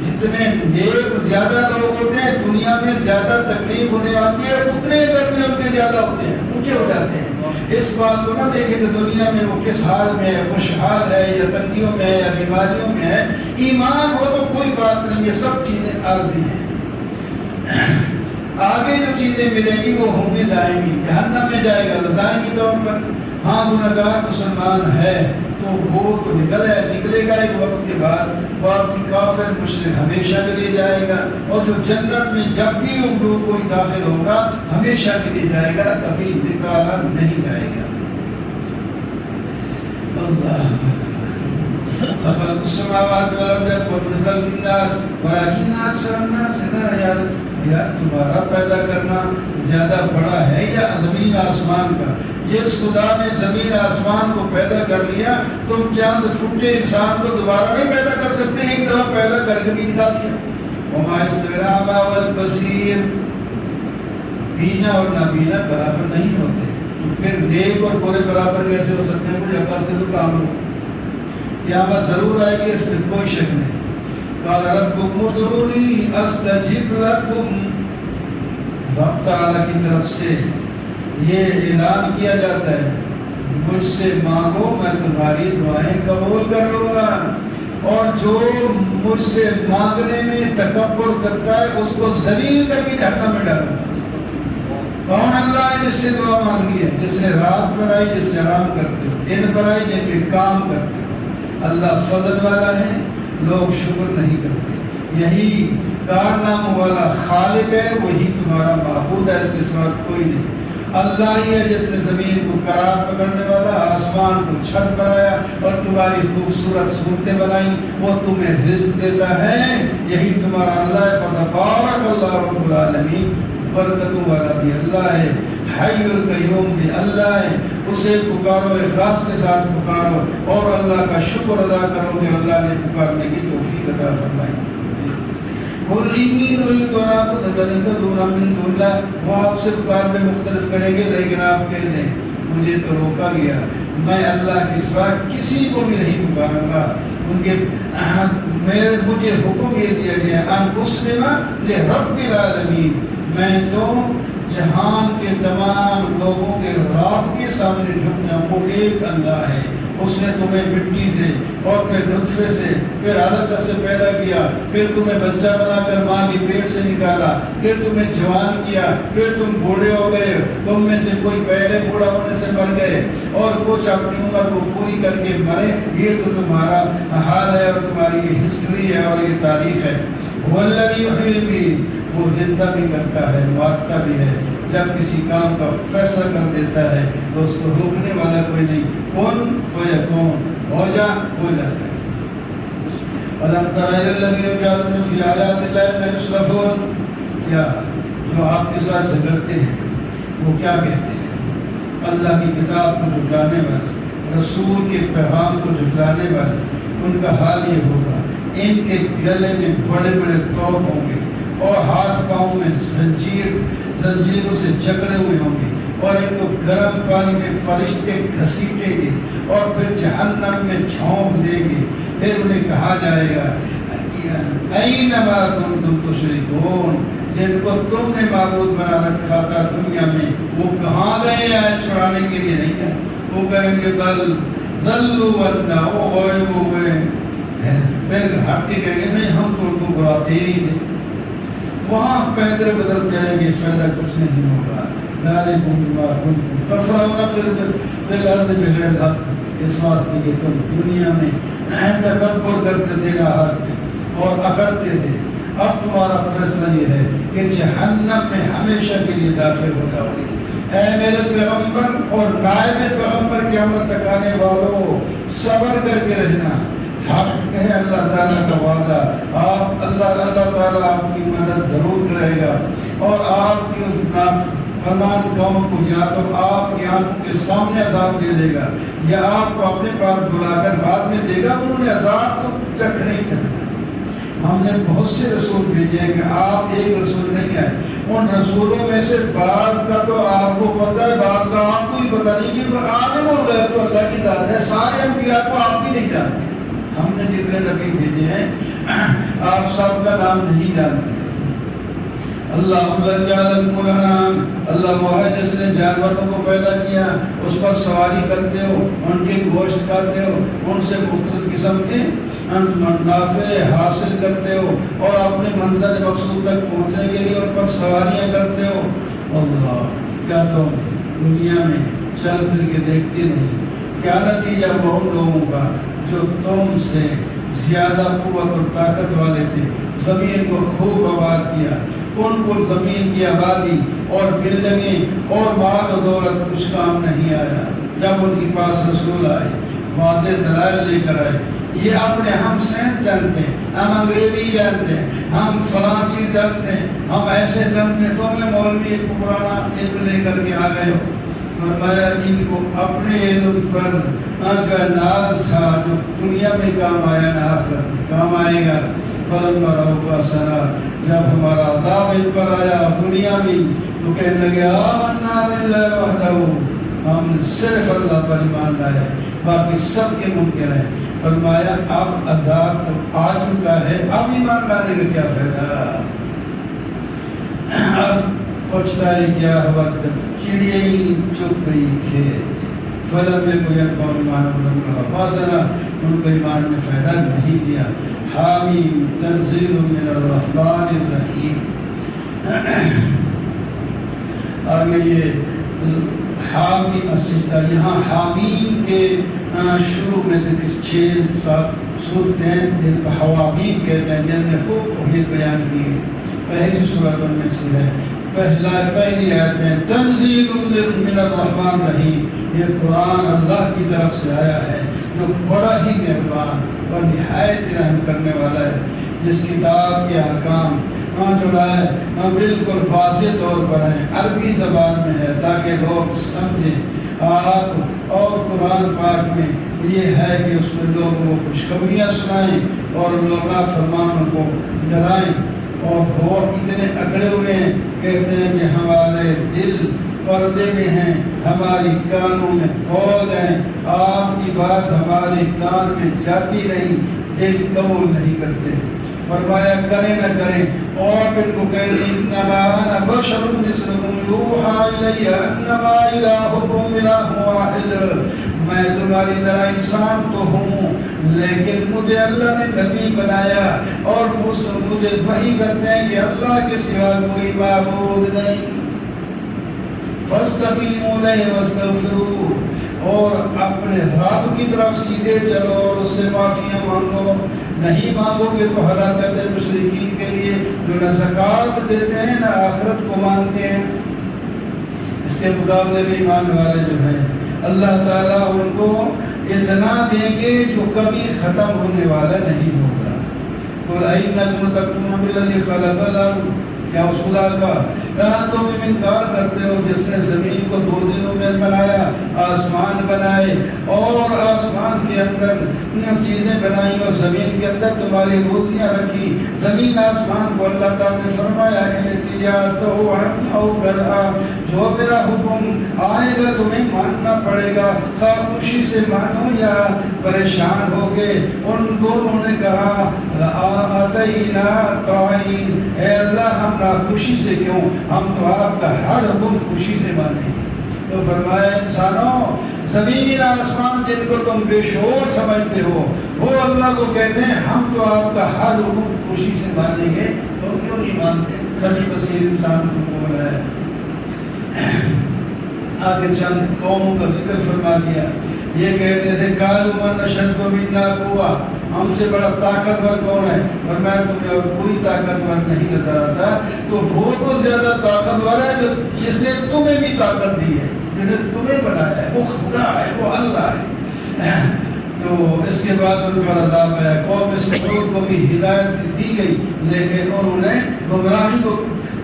جتنے نیک زیادہ لوگ ہوتے ہیں دنیا میں زیادہ تکلیف ہونے آتی ہے، اتنے کرتے ان کے زیادہ ہوتے ہیں، اونچے ہو جاتے ہیں. اس بات کو نہ دیکھیں کہ دنیا میں وہ کس حال میں ہے، خوشحال ہے یا تنگیوں میں ہے یا بیماریوں میں ہے. ایمان ہو تو کوئی بات نہیں، یہ سب چیزیں عارضی ہیں. آگے جو چیزیں ملیں گی وہ ہوں گی دائمی. جہنم میں جائے گا تو دائمی طور پر. ہاں گناہگار مسلمان ہے تو وہ تو نکلے گا ایک وقت کے بعد، باقی کافر مشرک ہمیشہ کے لیے جائے گا. اور جو جنت میں جب بھی کوئی داخل ہوگا ہمیشہ کے لیے جائے گا، کبھی نکالا نہیں جائے گا. السماوات والارض ومن خلق الناس ولكن اکثر الناس لا يعلمون. تمہارا پیدا کرنا زیادہ بڑا ہے یا زمین آسمان کا؟ جس خدا نے زمین آسمان کو پیدا کر لیا، تم چاند پھوٹے انسان کو دوبارہ نہیں پیدا کر سکتے، ایک دفعہ پیدا کر کے بھی دکھا دیا. وما يستوي الأعمى والبصير، بینا اور نابینا برابر نہیں ہوتے. تو پھر نیک اور برے برابر کیسے ہو سکتے ہیں؟ مجھے عقل سے تو کام ہو. قیامت ضرور آئے گی، اس میں کوئی شک نہیں. قال ربكم ادعوني استجب لكم. رب تعالیٰ کی طرف سے یہ اعلان کیا جاتا ہے مجھ سے مانگو میں تمہاری دعائیں قبول کر لوں گا. اور جو مجھ سے مانگنے میں تکبر کرتا ہے اس کو ذلیل کر کے جہنم میں ڈالوں گا. کون اللہ ہے جس سے دعا مانگی ہے؟ جس نے رات بنائی، جس نے آرام کرتے ہو، دن بنائی جن کے کام کرتے ہو. اللہ فضل والا ہے، لوگ شکر نہیں کرتے. یہی کارناموں والا خالق ہے، وہی تمہارا معبود ہے، اس کے سوا کوئی نہیں. اللہ ہی ہے جس نے زمین کو قرار پکڑنے والا، آسمان کو چھت بنایا اور تمہاری خوبصورت صورتیں بنائی، وہ تمہیں رزق دیتا ہے. یہی تمہارا اللہ ہے. فتبارک اللہ رب العالمین، برکتوں والا بھی اللہ ہے، حی القیوم بھی اللہ ہے. اسے پکارو، اخلاص کے ساتھ پکارو اور اللہ کا شکر ادا کرو کہ اللہ نے پکارنے کی توفیق عطا فرمائی. وہ آپ سے پکارنے مختلف کریں گے، لیکن آپ کہہ دیں مجھے تو روکا گیا، میں اللہ کے سوا کسی کو بھی نہیں پکاروں گا. ان کے مجھے حکم یہ دیا گیا ان اسلم لرب العالمین، میں تو جہان کے تمام لوگوں کے رب کے سامنے جھکنا. وہ ایک اللہ ہے، اس نے تمہیں مٹی سے اور پھر نطفے سے پھر علقہ سے پیدا کیا، پھر تمہیں بچہ بنا کر ماں کی پیٹ سے نکالا، پھر تمہیں جوان کیا، پھر تم بوڑھے ہو گئے. تم میں سے کوئی پہلے بوڑھا ہونے سے مر گئے اور کچھ اپنی عمر کو پوری کر کے مرے. یہ تو تمہارا حال ہے اور تمہاری یہ ہسٹری ہے اور یہ تاریخ ہے. والذی یحیی بھی، وہ زندہ بھی کرتا ہے، مارتا بھی ہے. جب کسی کام کا فیصلہ کر دیتا ہے تو اس کو روکنے والا کوئی نہیں. کون فیکون، ہو جا ہو جاتا ہے. أَلَمْ تَرَ إِلَى الَّذِينَ يُجَادِلُونَ فِي آيَاتِ اللَّهِ أَنَّى يُصْرَفُونَ. کیا جو آپ کے ساتھ جھگڑتے ہیں وہ کیا کہتے ہیں؟ اللہ کی کتاب کو جھٹلانے والے، رسول کے پیغام کو جھٹلانے والے، ان کا حال یہ ہوگا ان کے گلے میں بڑے بڑے توق ہوں گے اور ہاتھ پاؤں میں زنجیروں سے جکڑے ہوئے ہوں گے اور ان کو گرم پانی میں فرشتے گھسیٹیں گے اور پھر جہنم میں جھونک دیں گے. پھر انہیں کہا جائے گا اینما کنتم تشرکون، جن کو تم نے معبود بنا رکھا تھا دنیا میں وہ کہاں گئے ہیں؟ چھڑانے کے لیے نہیں ہے. وہ کہیں گے بل ضلوا عنا وغیبوا، پھر ہٹ کے کہیں گے نہیں ہم تو ان کو بلاتے ہی نہیں. وہاں پیدل بدل جائیں گے، فائدہ کچھ نہیں ہوگا۔ ذالکم بما کنتم تفرحون فی الارض بغیر الحق، اس واسطے کہ تم دنیا میں تکبر کرتے تھے اور اکڑتے تھے۔ اب تمہارا فیصلہ یہ ہے کہ جہنم میں ہمیشہ کے لیے داخل ہو جاؤ گے۔ اے میرے پیغمبر اور نائب پیغمبر قیامت تک آنے والوں، صبر کر کے رہنا۔ حق ہے اللہ تعالیٰ کا وعدہ، آپ اللہ تعالیٰ آپ کی مدد ضرور کرے گا، اور آپ کی فرمان قوم کو یا تو آپ کی آنکھوں کے سامنے عذاب دے دے گا، یا آپ کو اپنے پاس بلا کر بعد میں دے گا۔ انہوں نے عذاب کو چکھنا ہی چکھنا۔ ہم نے بہت سے رسول بھیجے ہیں کہ آپ ایک رسول نہیں آئے، ان رسولوں میں سے بعض کا تو آپ کو پتہ ہے، بعض کا آپ کو ہی پتہ نہیں، کہ عالم الغیب تو اللہ کی ذات ہے، سارے انبیاء کو آپ بھی نہیں جانتے۔ ہم نے جتنے نبی بھیجے ہیں آپ سب کا نام نہیں جانتے۔ اللہ وہ ہے جس نے جانوروں کو پیدا کیا، اس پر سواری کرتے ہو، ان کے گوشت کھاتے ہو، ان سے مختلف قسم کے منافع حاصل کرتے ہو، اور اپنے منزل مقصود تک پہنچنے کے لیے ان پر سواریاں کرتے ہو۔ اللہ، کیا تم دنیا میں چل پھر کے دیکھتے نہیں؟ کیا نتیجہ وہ ان لوگوں کا جو تم سے زیادہ قوت اور طاقت والے تھے، زمین کو خوب آباد کیا، ان کو زمین کی آبادی اور بلڈنگیں اور مال و دولت کچھ کام نہیں آیا جب ان کے پاس رسول آئے، واضح دلائل لے کر آئے۔ یہ اپنے ہم سائنس جانتے ہیں، ہم انگریزی جانتے ہیں، ہم فلاں چیز جانتے ہیں، ہم ایسے جانتے ہیں، تو میں مولوی کو پرانا علم لے کر کے آ گئے ہو۔ فرمایا ان کو اپنے علم پر اگر ناز تھا جو دنیا میں کام آیا نہ آخرت میں کام آئے گا۔ فلما رأوا بأسنا، جب ہمارا عذاب ان پر آیا دنیا میں تو کہنے لگے آمنا باللہ وحدہ، ہم صرف اللہ پر ایمان لائے، باقی سب کے منکر ہیں۔ فرمایا اب عذاب تو آ چکا ہے، اب ایمان لانے کا کیا فائدہ؟ اب پچھتائی کیا ہوا چڑیائی چپ گئی کھیت، فلم کوئی ایمان فاصلہ، ان کو ایمان میں فائدہ نہیں دیا۔ حامیم تنزیل من الرحمن الرحیم۔ آگے یہ حامی السجدہ، یہاں حامیم کے شروع میں سے 6-7 صورتیں جن کو حوامیم کہتے ہیں، جن میں خوب توحید بیان کی ہے۔ پہلی صورت ان میں سے ہے، پہلی آیت میں تنزیل من الرحمن الرحیم، یہ قرآن اللہ کی طرف سے آیا ہے جو بڑا ہی مہربان اور نہایت رحم کرنے والا ہے، جس کتاب کے احکام جو ہے بالکل واضح طور پر ہیں، عربی زبان میں ہے تاکہ لوگ سمجھیں۔ آپ اور قرآن پاک میں یہ ہے کہ اس میں لوگوں کو خوشخبریاں سنائیں اور لوگ فرمانوں کو ڈرائیں، اور وہ اتنے اکڑے ہوئے ہیں، کہتے ہیں کہ ہمارے دل پردے میں ہیں، ہماری کانوں میں قول ہیں، آپ کی بات ہمارے کان میں جاتی نہیں، دل قبول نہیں کرتے۔ فرمایا کریں نہ کریں، اور پھر کو کہتے ہیں انما انا بشر مثلکم یوحی الی انما الہکم الہ واحد، میں تمہاری طرح انسان تو ہوں لیکن مجھے اللہ نے نبی بنایا، اور مجھے وحی کرتے ہیں کہ اللہ کے سوا کوئی معبود نہیں۔ فاستقیموا الیہ واستغفروہ، اور اپنے رب کی طرف سیدھے چلو اور اس سے معافیاں مانگو۔ نہیں مانگو گے تو ہلاکت ہے مشرکین کے لیے جو نہ زکوٰۃ دیتے ہیں نہ آخرت کو مانتے ہیں۔ اس کے مقابلے میں ایمان والے جو ہیں اللہ تعالیٰ ان کو اتنا دیں گے جو کبھی ختم ہونے والا نہیں ہوگا۔ قُلْ أَئِنَّكُمْ تَكْفُرُونَ بِالَّذِي خَلَقَ الْأَرْضَ، کیا اس خدا کا کہاں تم انکار کرتے ہو جس نے زمین کو 2 دنوں میں بنایا، آسمان بنائے اور آسمان کے اندر چیزیں بنائی اور زمین کے اندر تمہاری روزیاں رکھی۔ زمین آسمان کو اللہ تعالیٰ نے فرمایا ہے جو میرا حکم آئے گا تمہیں ماننا پڑے گا، خواہ خوشی سے مانو یا پریشان ہو گے۔ ان دونوں نے کہا آتینا طائعین، اے اللہ ہم خوشی سے کیوں، ہم تو آپ کا ہر حکم خوشی سے مانیں۔ تو فرمایا انسانوں، زمین آسمان جن کو تم بے شعور سمجھتے ہو وہ اللہ کو کہتے ہیں ہم تو آپ کا ہر حکم خوشی سے مانیں گے، تم کیوں نہیں مانتے؟ سمی بصیر انسان کو بول ہے۔ آگے چند قوموں کا ذکر فرما دیا، یہ کہتے تھے قالوا من اشد منا قوة، ہم سے بڑا طاقتور کون ہے؟ اور میں تمہیں اور کوئی طاقتور نہیں نظر آتا، تو وہ تو زیادہ طاقتور ہے جو جس نے تمہیں بھی طاقت دی ہے، جس نے تمہیں بنایا ہے، وہ خدا ہے، وہ اللہ ہے۔ تو اس کے بعد ان پر عذاب آیا، قوم سمود کو بھی ہدایت دی گئی لیکن انہوں نے گمراہی کو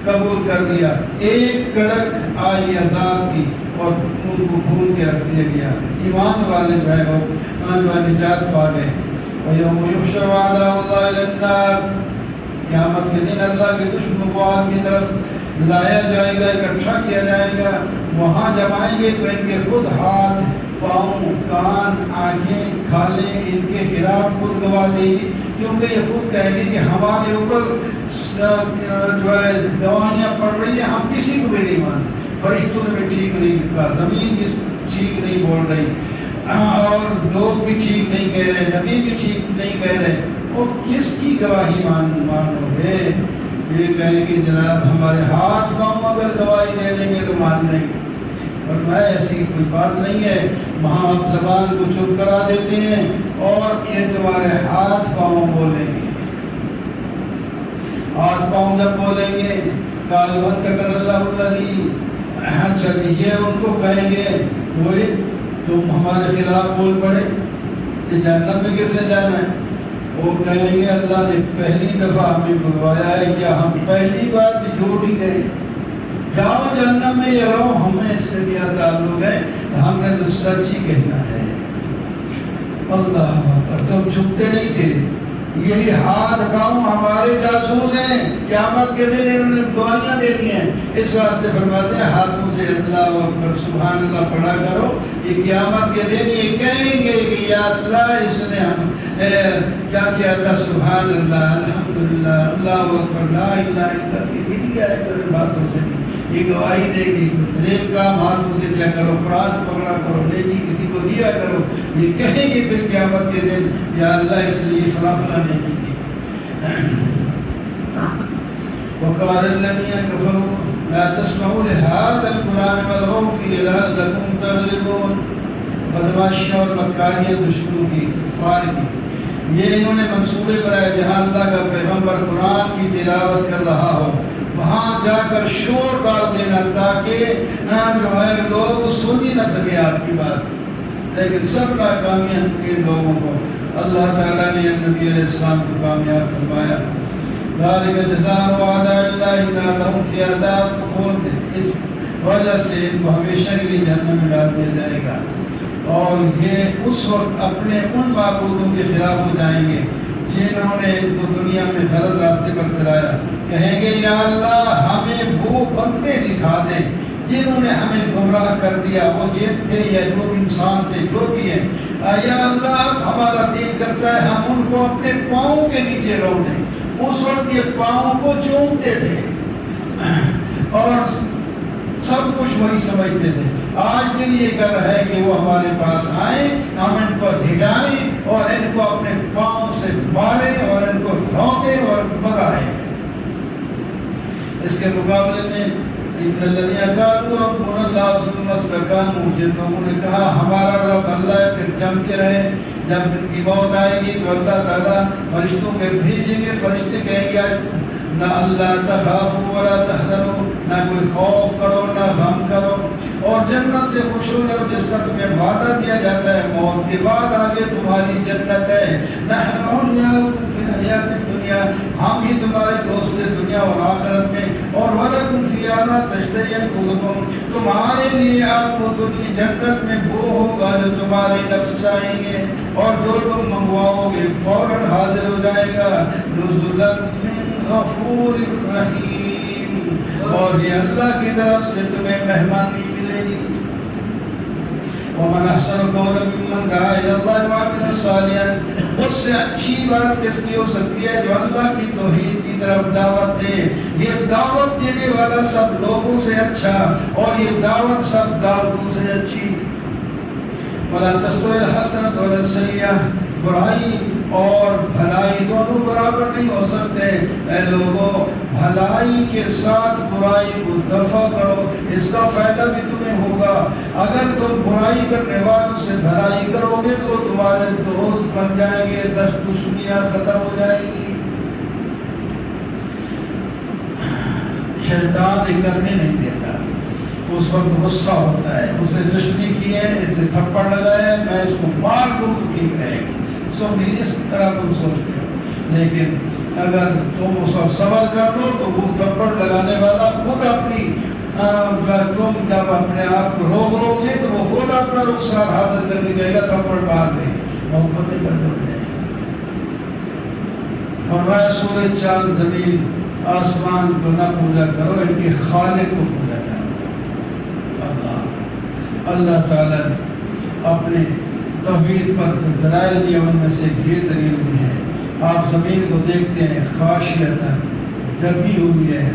قبول کر دیا، ایک کڑک آئی عذاب کی اور ان کو بھون کے رکھ دیا گیا۔ ایمان والے جو ہے وہ نجات پا گئے۔ وَيَوْمُ يُحْشَرُ أَعْدَاءُ اللَّهِ إِلَى النَّارِ، قیامت کے دن اللہ کے دشمنوں کو آگ کی طرف لایا جائے گا، اکٹھا کیا جائے گا، وہاں جمائیں گے تو ان کے خود ہاتھ، پاؤں، کان، آنکھیں، کھالیں ان کے خلاف خود گواہ دے گی، کیونکہ یہ خود کہیں گے کہ ہمارے اوپر جو ہے دوائیاں پڑ رہی ہیں، ہم کسی کو بھی نہیں مانتے، فرشتوں نے بھی ٹھیک نہیں لکھا، زمین بھی ٹھیک نہیں بول رہی، اور لوگ بھی ٹھیک نہیں کہہ رہے، زمین بھی ٹھیک نہیں کہہ رہے، وہ کس کی گواہی مانو گے؟ یہ کہیں گے جناب ہمارے ہاتھ پاؤں اگر گواہی دے دیں گے تو مان لیں گے، اور میں ایسی کوئی بات نہیں ہے، وہاں آپ زبان کو چپ کرا دیتے ہیں اور یہ تمہارے ہاتھ پاؤں بولیں گے، ہاتھ پاؤں جب بولیں گے کالون کا کر اللہ الذی، چلیے ان کو کہیں گے وہ تم ہمارے خلاف بول پڑے کہ جہنم میں کس نے جانا ہے؟ وہ کہیں گے اللہ نے پہلی دفعہ ہمیں بلوایا ہے، کیا ہم پہلی بار بھی جھوٹ ہی گئے؟ جاؤ جہنم میں یہ رہو، ہمیں اس سے کیا تعلق ہے، ہم نے تو سچ ہی کہنا ہے۔ اللہ اکبر، تم چھپتے نہیں تھے، یہی ہاتھ پاؤں ہمارے جاسوس ہیں، قیامت کے دن انہوں نے گواہیاں دے دی ہیں، اس واسطے فرماتے ہیں ہاتھوں سے اللہ اکبر سبحان اللہ پڑھا کرو، یہ قیامت کے دن یہ کہیں گے کہ یا اللہ اس نے ہم کیا کیا تھا، سبحان اللہ، الحمدللہ، اللہ اکبر، لا الہ الا اللہ، یہ کیا ہے تیرے باتوں سے یہ گواہی دے گی، نیک کام ہاتھوں سے کیا کرو، قرآن پکڑا کرو، نیکی کسی کو دیا کرو، یہ کہیں گے پھر قیامت کے دن یا اللہ اس لیے فلاں فلاں نیکی کی۔ وقال الذين كفروا لا تسمعوا لهذا القرآن والغوا فيه لعلكم تغلبون، بدماشیاں اور مکاریاں دشمنوں کی، کفار کی، یہ انہوں نے منصوبے بنائے جہاں اللہ کا پیغمبر قرآن کی تلاوت کر رہا ہو وہاں جا کر شور ڈال دینا تاکہ جو ہے لوگ سن ہی نہ سکے آپ کی بات، لیکن سب ناکامیاں ان لوگوں کو اللہ تعالیٰ نے نبی علیہ السلام کو کامیاب فرمایا۔ ذالک جزاء اعداء اللہ انا لهم فی عذاب مقیم، اس وجہ سے ان کو ہمیشہ کے لیے جہنم میں ڈال دیا جائے گا، اور یہ اس وقت اپنے ان معبودوں کے خلاف ہو جائیں گے جنہوں نے ان کو دنیا میں غلط راستے پر چلایا، کہیں گے یا اللہ ہمیں وہ بندے دکھا دے جنہوں نے ہمیں گمراہ کر دیا، وہ جن تھے یا جو انسان تھے جو بھی ہیں، یا اللہ ہمارا دل کرتا ہے ہم ان کو اپنے پاؤں کے نیچے رو دیں۔ اس وقت یہ پاؤں کو چومتے تھے اور سب کچھ وہی سمجھتے تھے، آج دن یہ کر رہا ہے کہ وہ ہمارے پاس آئیں، ہم ان کو ہٹائیں اور ان کو اپنے پاؤں سے ماریں اور ان کو روکیں اور بگائیں۔ اس کے مقابلے میں الذین قالوا ربنا اللہ ثم استقاموا، جن لوگوں نے کہا ہمارا رب اللہ ہے، پھر جم کے رہے، جب ان کی موت آئے گی تو اللہ تعالیٰ فرشتوں کے بھیجیں گے، فرشتے کہیں گے نہ اللہ تخافوا ولا تحزنوا، نہ کوئی خوف کرو نہ غم کرو، اور جنت سے خوش ہو جاؤ جس کا تمہیں وعدہ دیا جاتا ہے، موت کے بعد آگے تمہاری جنت ہے، نحن اولیاؤکم فی الحیات الدنیا، ہم ہی تمہارے دوست ہیں دنیا اور آخرت میں، اور وَلَكُمْ فِيهَا مَا تَشْتَهِي أَنفُسُكُمْ، تمہارے لیے آپ کو دنیا جنت میں وہ ہوگا جو تمہارے نفس چاہیں گے، اور جو تم منگواؤ گے فوراً حاضر ہو جائے گا، نُزُلًا مِّن غفور رحیم، اور یہ اللہ کی طرف سے تمہیں مہمانی ملے گی۔ وَمَنْ أَحْسَنُ قَوْلًا مِّمَّنْ دَعَا إِلَى اللَّهِ وَعَمِلَ صَالِحًا، اس سے اچھی بات کس کی ہو سکتی ہے جو اللہ کی توحید کی طرف دعوت دے، یہ دعوت دینے والا سب لوگوں سے اچھا اور یہ دعوت سب دعوتوں سے اچھی۔ وَلَا تَسْتَوِي الْحَسَنَةُ وَلَا السَّيِّئَةُ، برائی اور بھلائی دونوں برابر نہیں ہو سکتے۔ اے لوگوں، بھلائی کے ساتھ برائی کو دفع کرو، اس کا فائدہ بھی تمہیں ہوگا۔ اگر تم برائی کرنے والوں سے بھلائی کرو گے تو تمہارے دوست بن جائیں گے، دشمنیاں ختم ہو جائے گی۔ شیطان کرنے نہیں دیتا، اس وقت غصہ ہوتا ہے، اس نے دشمنی کی ہے، اسے تھپڑ لگایا ہے، میں اس کو مار دوں تو ٹھیک رہے گی، اس طرح تم سوچتے ہو۔ لیکن اگر تم اس کا صبر کر لو تو وہ تھپڑ لگانے والا خود اپنی تم جب اپنے آپ کو روک لو گے تو وہ خود اپنا رخسار حاضر کر کے جائے گا، تھپڑ مار دے، محبتیں کر دو گے۔ فرمایا سورج چاند زمین آسمان کو نہ پوجا کرو، ان کے خالق کو پوجا کرو۔ اللہ تعالیٰ نے اپنے توحید پر جو دلائل دیا ان میں سے یہ دلیل بھی ہے۔ آپ زمین کو دیکھتے ہیں، خاشعۃ ڈھکی ہوئی ہے،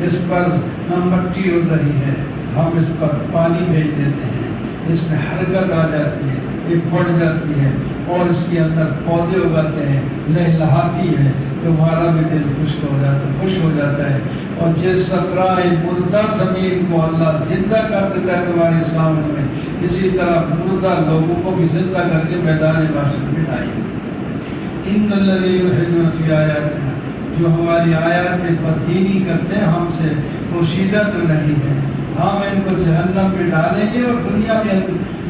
اس پر مٹی اڑ رہی ہے، ہم اس پر پانی بھیج دیتے ہیں، اس میں حرکت آ جاتی ہے، یہ بڑھ جاتی ہے اور اس کے اندر پودے اگاتے ہیں، لہلہاتی ہے، تمہارا بھی دل خوش ہو جاتا ہے۔ اور جس طرح مردہ زمین کو اللہ زندہ کر دیتا ہے تمہارے سامنے میں، اسی طرح مردہ لوگوں کو بھی زندہ کر کے میدان محشر میں لائے۔ ان الذین یلحدون فی آیاتنا، جو ہماری آیات میں بددینی کرتے ہیں ہم سے پوشیدہ تو نہیں ہے، ہم ان کو جہنم میں ڈالیں گے اور دنیا میں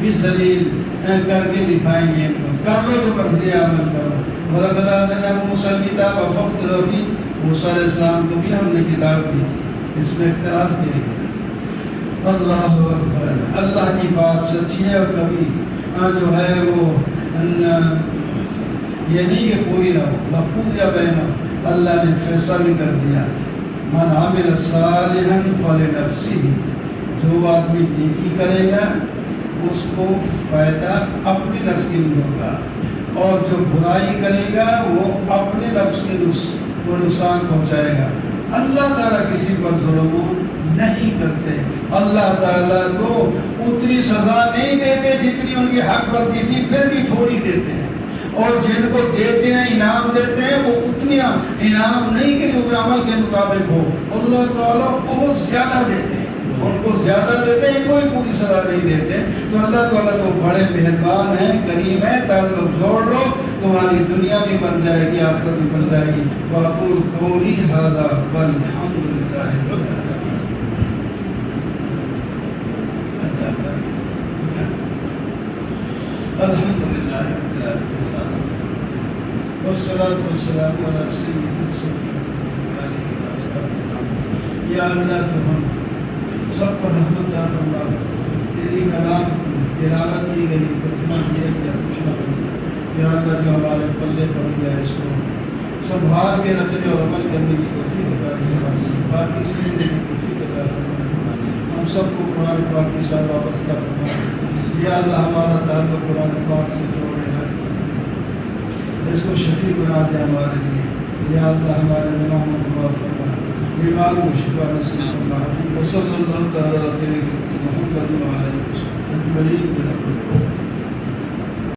بھی ذلیل کر کے دکھائیں گے۔ ان کو کر لو جو مرضی عمل کرو۔ وَلَقَدْ آتَيْنَا مُوسَىٰ الْكِتَابَ فَاخْتَلَفَ فِيهِ، موسیٰ علیہ السلام کو بھی ہم نے کتاب دی، اس میں اختلاف کیا گیا۔ اللہ اکبر، اللہ کی بات سچی ہے، اور کبھی جو ہے وہ یہ نہیں کہ کوئی نہ ہو، لَقُضِيَ بَيْنَهُمْ، اللہ نے فیصلہ بھی کر دیا۔ مَنْ عَمِلَ صَالِحًا فَلِنَفْسِهِ، جو آدمی نیکی کرے گا اس کو فائدہ اپنی نفس کے لیے ہوگا، اور جو برائی کرے گا وہ اپنے نفس کے کو نقصان پہنچائے گا۔ اللہ تعالیٰ کسی پر ظلم نہیں کرتے، اللہ تعالیٰ تو اتنی سزا نہیں دیتے جتنی ان کے حق بنتی تھی، پھر بھی تھوڑی دیتے ہیں، اور جن کو دیتے ہیں انعام دیتے ہیں وہ اتنا انعام نہیں کہ جو عمل کے مطابق ہو، اللہ تعالیٰ بہت زیادہ دیتے ہیں، ان کو زیادہ دیتے ہیں، کوئی پوری سزا نہیں دیتے۔ تو اللہ تعالیٰ تو بڑے مہربان ہیں، کریم ہے، تعلق جوڑ لو، تمہاری دنیا بھی بن جائے گی، آخرت بھی بن جائے گی۔ وَأَقُولُ قَوْلِي هَٰذَا وَالْحَمْدُ لِلَّهِ رَبِّ الْعَالَمِينَ۔ الحمد للہ رب العالمین، والصلاة والسلام علی سیدنا رسول اللہ۔ یا اللہ تو ہم سب پر رحمت عطا فرما، تیری کلام تلاوت کی گئی، ترجمہ کیا گیا، کچھ نہ کرنا۔ یا اللہ جو ہمارے پلے پڑ گیا اس کو سنبھال کے رکھنے اور عمل کرنے کی توفیق عطا فرما، باقی سیکھنے کی توفیق عطا فرما، ہم سب کو قرآن پاک کے ساتھ وابستہ فرما۔ یا اللہ ہمارا تعلق قرآن پاک سے جوڑے ہے، اس کو شفیع بنا دے ہمارے لیے۔ یا اللہ ہمارے گناہوں کو معاف فرما، بیماروں کو شفا نصیب فرما۔ وصلی اللہ تعالیٰ علیہ محمد وعلیہ وسلم۔